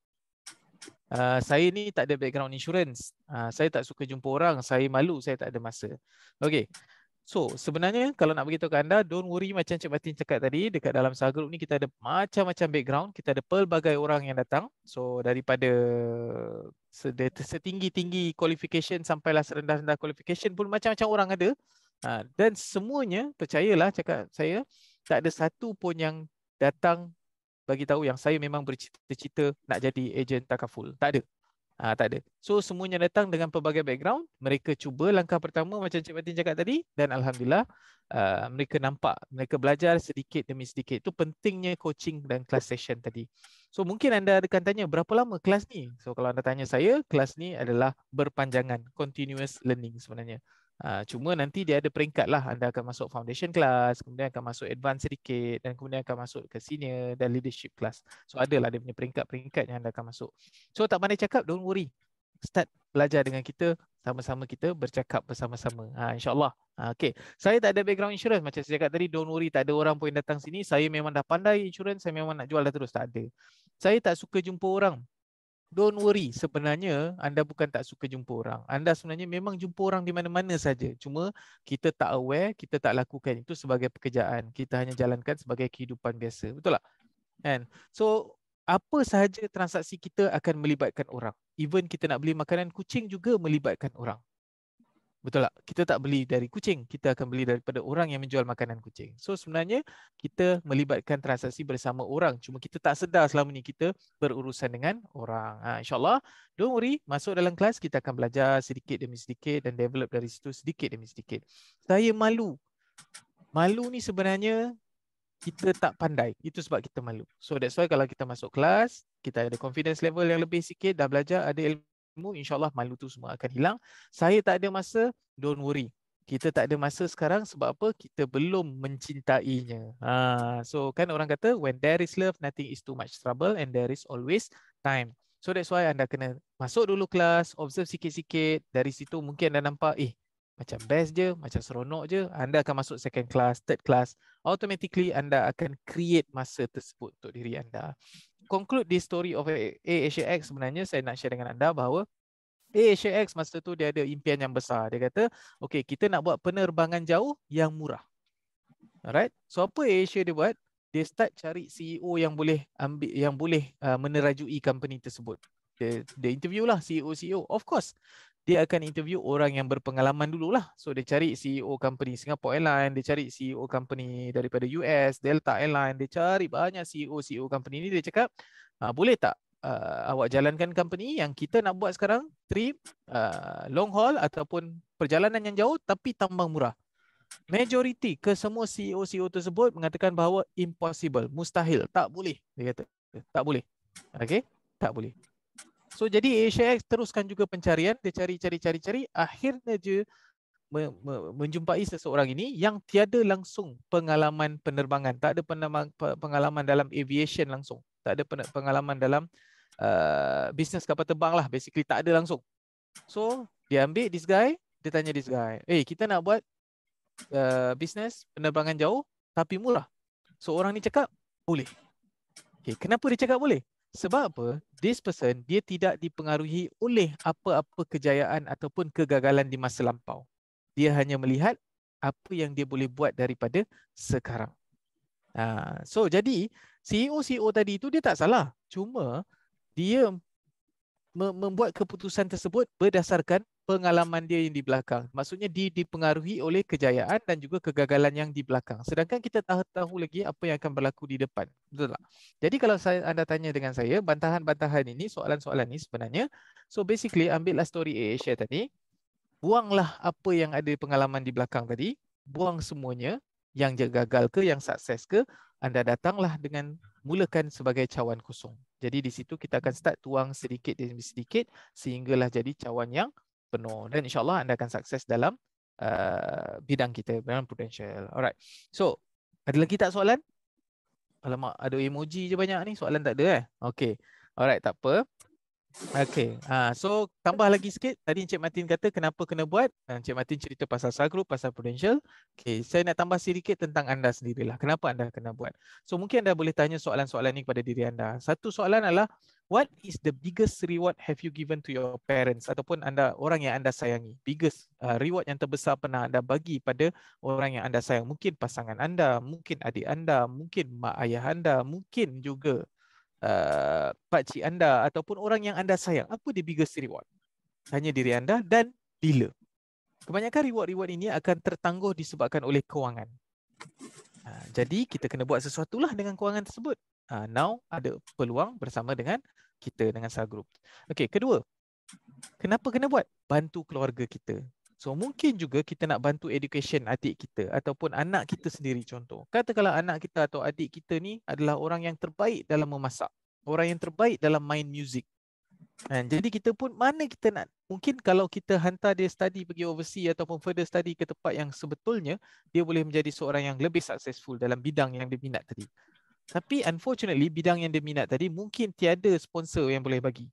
Speaker 5: saya ni tak ada background insurance, saya tak suka jumpa orang, saya malu, saya tak ada masa. Okay, so sebenarnya kalau nak beritahu ke anda, don't worry, macam Cik Martin cakap tadi, dekat dalam Sagroup ni kita ada macam-macam background, kita ada pelbagai orang yang datang. So daripada setinggi-tinggi qualification sampailah serendah-rendah qualification pun macam-macam orang ada. Dan semuanya, percayalah cakap saya, tak ada satu pun yang datang bagi tahu yang saya memang bercita-cita nak jadi ejen takaful. Tak ada. Tak ada. So semuanya datang dengan pelbagai background. Mereka cuba langkah pertama macam Cik Martin cakap tadi, dan alhamdulillah mereka nampak, mereka belajar sedikit demi sedikit. Itu pentingnya coaching dan class session tadi. So mungkin anda akan tanya, berapa lama kelas ni? So kalau anda tanya saya, kelas ni adalah berpanjangan, continuous learning sebenarnya. Cuma nanti dia ada peringkat lah. Anda akan masuk foundation class, kemudian akan masuk advance sedikit, dan kemudian akan masuk ke senior dan leadership class. So adalah dia punya peringkat-peringkat yang anda akan masuk. So tak pandai cakap, don't worry. Start belajar dengan kita, sama-sama kita bercakap bersama-sama. InsyaAllah. Okay. Saya tak ada background insurance. Macam saya cakap tadi, don't worry. Tak ada orang pun yang datang sini. Saya memang dah pandai insurance. Saya memang nak jual dah terus. Tak ada. Saya tak suka jumpa orang. Don't worry, sebenarnya anda bukan tak suka jumpa orang. Anda sebenarnya memang jumpa orang di mana-mana saja. Cuma kita tak aware, kita tak lakukan itu sebagai pekerjaan. Kita hanya jalankan sebagai kehidupan biasa. Betul tak? Kan? So, apa sahaja transaksi kita akan melibatkan orang. Even kita nak beli makanan kucing juga melibatkan orang. Betul tak? Kita tak beli dari kucing, kita akan beli daripada orang yang menjual makanan kucing. So sebenarnya kita melibatkan transaksi bersama orang. Cuma kita tak sedar selama ni kita berurusan dengan orang. InsyaAllah, don't worry, masuk dalam kelas kita akan belajar sedikit demi sedikit dan develop dari situ sedikit demi sedikit. Saya malu. Malu ni sebenarnya kita tak pandai. Itu sebab kita malu. So that's why kalau kita masuk kelas, kita ada confidence level yang lebih sikit, dah belajar, ada ilmu, InsyaAllah malu tu semua akan hilang. Saya tak ada masa, don't worry. Kita tak ada masa sekarang sebab apa? Kita belum mencintainya. So kan orang kata, when there is love, nothing is too much trouble and there is always time. So that's why anda kena masuk dulu kelas, observe sikit-sikit. Dari situ mungkin anda nampak, macam best je, macam seronok je. Anda akan masuk second class, third class. Automatically anda akan create masa tersebut untuk diri anda. Conclude this story of AHX, sebenarnya saya nak share dengan anda bahawa AHX masa tu dia ada impian yang besar. Dia kata, okay, kita nak buat penerbangan jauh yang murah. Alright. So apa AirAsia dia buat? Dia start cari CEO yang boleh menerajui company tersebut. Dia interview lah CEO. Of course, dia akan interview orang yang berpengalaman dululah. So dia cari CEO company Singapore Airlines, dia cari CEO company daripada US, Delta Airlines, dia cari banyak CEO company ni. Dia cakap, boleh tak awak jalankan company yang kita nak buat sekarang, trip, long haul ataupun perjalanan yang jauh tapi tambang murah. Majority ke semua CEO tersebut mengatakan bahawa impossible, mustahil, tak boleh. Dia kata, tak boleh. Okay, tak boleh. So jadi AirAsia teruskan juga pencarian, dia cari, akhirnya dia menjumpai seseorang ini yang tiada langsung pengalaman penerbangan, tak ada pengalaman dalam aviation langsung, tak ada pengalaman dalam bisnes kapal terbang lah, basically tak ada langsung. So dia ambil this guy, dia tanya this guy, kita nak buat bisnes penerbangan jauh tapi murah. So orang ni cakap boleh. Kenapa dia cakap boleh? Sebab apa? This person, dia tidak dipengaruhi oleh apa-apa kejayaan ataupun kegagalan di masa lampau. Dia hanya melihat apa yang dia boleh buat daripada sekarang. So jadi CEO tadi itu dia tak salah. Cuma dia membuat keputusan tersebut berdasarkan pengalaman dia yang di belakang. Maksudnya dia dipengaruhi oleh kejayaan dan juga kegagalan yang di belakang. Sedangkan kita tahu lagi apa yang akan berlaku di depan. Betul tak? Jadi kalau anda tanya dengan saya, bantahan-bantahan ini, soalan-soalan ini sebenarnya, so basically ambillah story AirAsia tadi, buanglah apa yang ada pengalaman di belakang tadi, buang semuanya, yang gagal ke, yang sukses ke, anda datanglah dengan mulakan sebagai cawan kosong. Jadi di situ kita akan start tuang sedikit demi sedikit sehinggalah jadi cawan yang penuh. Dan insyaAllah anda akan sukses dalam bidang kita, dalam Prudential. Alright. So, ada lagi tak soalan? Alamak, ada emoji je banyak ni. Soalan tak ada Okay. Alright, tak apa. Okay, so tambah lagi sikit. Tadi Encik Martin kata kenapa kena buat. Encik Martin cerita pasal Sagroup, pasal Prudential. Okay, saya nak tambah sedikit tentang anda sendirilah. Kenapa anda kena buat? So mungkin anda boleh tanya soalan-soalan ni kepada diri anda. Satu soalan adalah, what is the biggest reward have you given to your parents? Ataupun orang yang anda sayangi. Biggest reward yang terbesar pernah anda bagi pada orang yang anda sayang. Mungkin pasangan anda, mungkin adik anda, mungkin mak ayah anda, mungkin juga pakcik anda ataupun orang yang anda sayang. Apa the biggest reward? Tanya diri anda dan bila. Kebanyakan reward-reward ini akan tertangguh disebabkan oleh kewangan. Jadi kita kena buat sesuatu lah dengan kewangan tersebut. Now ada peluang bersama dengan kita, dengan Sagroup. Okay, kedua, kenapa kena buat? Bantu keluarga kita. So mungkin juga kita nak bantu education adik kita ataupun anak kita sendiri contoh. Katakanlah anak kita atau adik kita ni adalah orang yang terbaik dalam memasak, orang yang terbaik dalam main muzik. Jadi kita pun mana kita nak, mungkin kalau kita hantar dia study pergi overseas ataupun further study ke tempat yang sebetulnya dia boleh menjadi seorang yang lebih successful dalam bidang yang dia minat tadi. Tapi unfortunately bidang yang dia minat tadi mungkin tiada sponsor yang boleh bagi.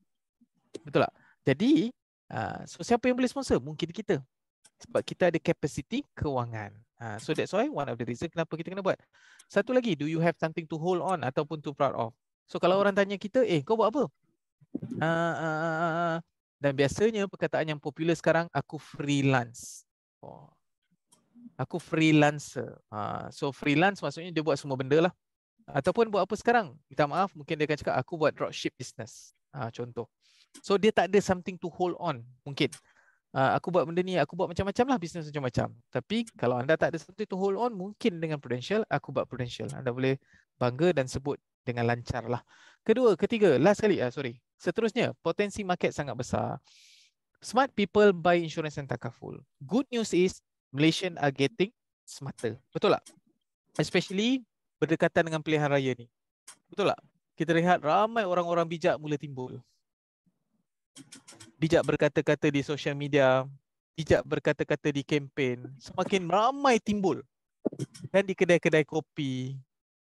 Speaker 5: Betul tak? Jadi so siapa yang boleh sponsor? Mungkin kita. Sebab kita ada capacity kewangan. So that's why one of the reason kenapa kita kena buat. Satu lagi, do you have something to hold on ataupun to proud of? So kalau orang tanya kita, kau buat apa? Dan biasanya perkataan yang popular sekarang, aku freelance. Aku freelancer. So freelance maksudnya dia buat semua benda lah. Ataupun buat apa sekarang? Minta maaf, mungkin dia akan cakap aku buat dropship business. Contoh. So dia tak ada something to hold on. Mungkin. Aku buat benda ni, aku buat macam-macam lah, bisnes macam-macam. Tapi kalau anda tak ada something to hold on, mungkin dengan Prudential, aku buat Prudential. Anda boleh bangga dan sebut dengan lancar lah. Kedua, ketiga, last kali, sorry. Seterusnya, potensi market sangat besar. Smart people buy insurance and takaful. Good news is, Malaysian are getting smarter. Betul tak? Especially berdekatan dengan pilihan raya ni. Betul tak? Kita lihat ramai orang-orang bijak mula timbul. Bijak berkata-kata di social media, bijak berkata-kata di kempen, semakin ramai timbul. Dan di kedai-kedai kopi.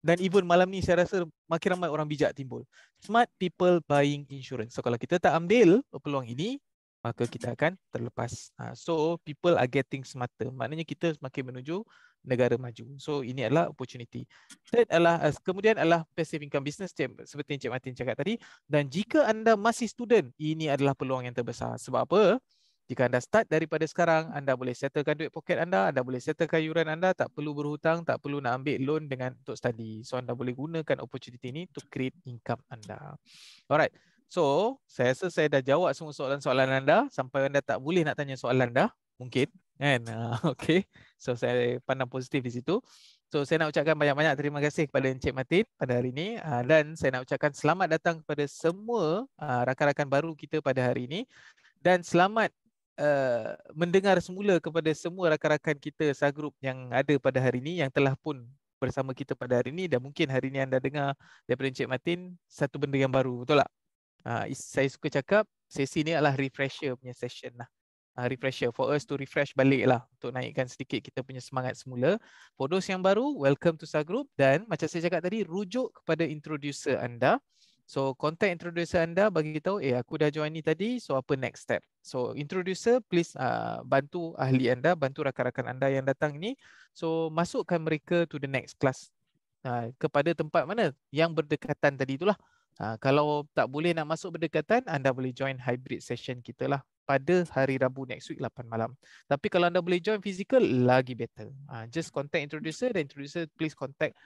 Speaker 5: Dan even malam ni saya rasa makin ramai orang bijak timbul. Smart people buying insurance. So kalau kita tak ambil peluang ini, maka kita akan terlepas. So people are getting smarter. Maknanya kita semakin menuju negara maju. So ini adalah opportunity. Third adalah, kemudian adalah passive income business, seperti yang Cik Martin cakap tadi. Dan jika anda masih student, ini adalah peluang yang terbesar. Sebab apa? Jika anda start daripada sekarang, anda boleh settlekan duit poket anda boleh settlekan yuran anda, tak perlu berhutang, tak perlu nak ambil loan untuk study. So anda boleh gunakan opportunity ini to create income anda. Alright. So, saya rasa saya dah jawab semua soalan-soalan anda. Sampai anda tak boleh nak tanya soalan dah. Mungkin. Kan? Okay. So, saya pandang positif di situ. So, saya nak ucapkan banyak-banyak terima kasih kepada Encik Martin pada hari ini. Dan saya nak ucapkan selamat datang kepada semua rakan-rakan baru kita pada hari ini. Dan selamat mendengar semula kepada semua rakan-rakan kita Sagroup yang ada pada hari ini, yang telah pun bersama kita pada hari ini. Dan mungkin hari ini anda dengar daripada Encik Martin satu benda yang baru. Betul tak? Saya suka cakap sesi ni adalah refresher punya session lah. Refresher for us to refresh balik lah, untuk naikkan sedikit kita punya semangat semula. For those yang baru, welcome to Sagroup. Dan macam saya cakap tadi, rujuk kepada introducer anda. So contact introducer anda, bagi tahu aku dah join ni tadi, so apa next step. So introducer, please bantu ahli anda, bantu rakan-rakan anda yang datang ni. So masukkan mereka to the next class, kepada tempat mana yang berdekatan tadi itulah. Kalau tak boleh nak masuk berdekatan, anda boleh join hybrid session kita lah pada hari Rabu next week 8 malam. Tapi kalau anda boleh join physical, lagi better. Just contact introducer, dan introducer please contact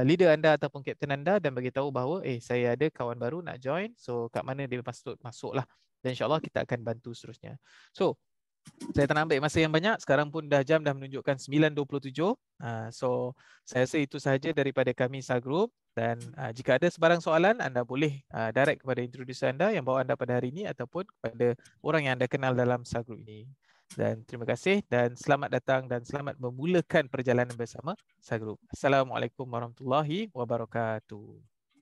Speaker 5: leader anda ataupun captain anda dan bagi tahu bahawa saya ada kawan baru nak join. So kat mana dia masuk lah. Dan insyaAllah kita akan bantu seterusnya. So saya tak nak ambil masa yang banyak. Sekarang pun jam dah menunjukkan 9.27. So saya rasa itu sahaja daripada kami Sagroup. Dan jika ada sebarang soalan, anda boleh direct kepada introducer anda yang bawa anda pada hari ini, ataupun kepada orang yang anda kenal dalam Sagroup ini. Dan terima kasih dan selamat datang dan selamat memulakan perjalanan bersama Sagroup. Assalamualaikum warahmatullahi wabarakatuh.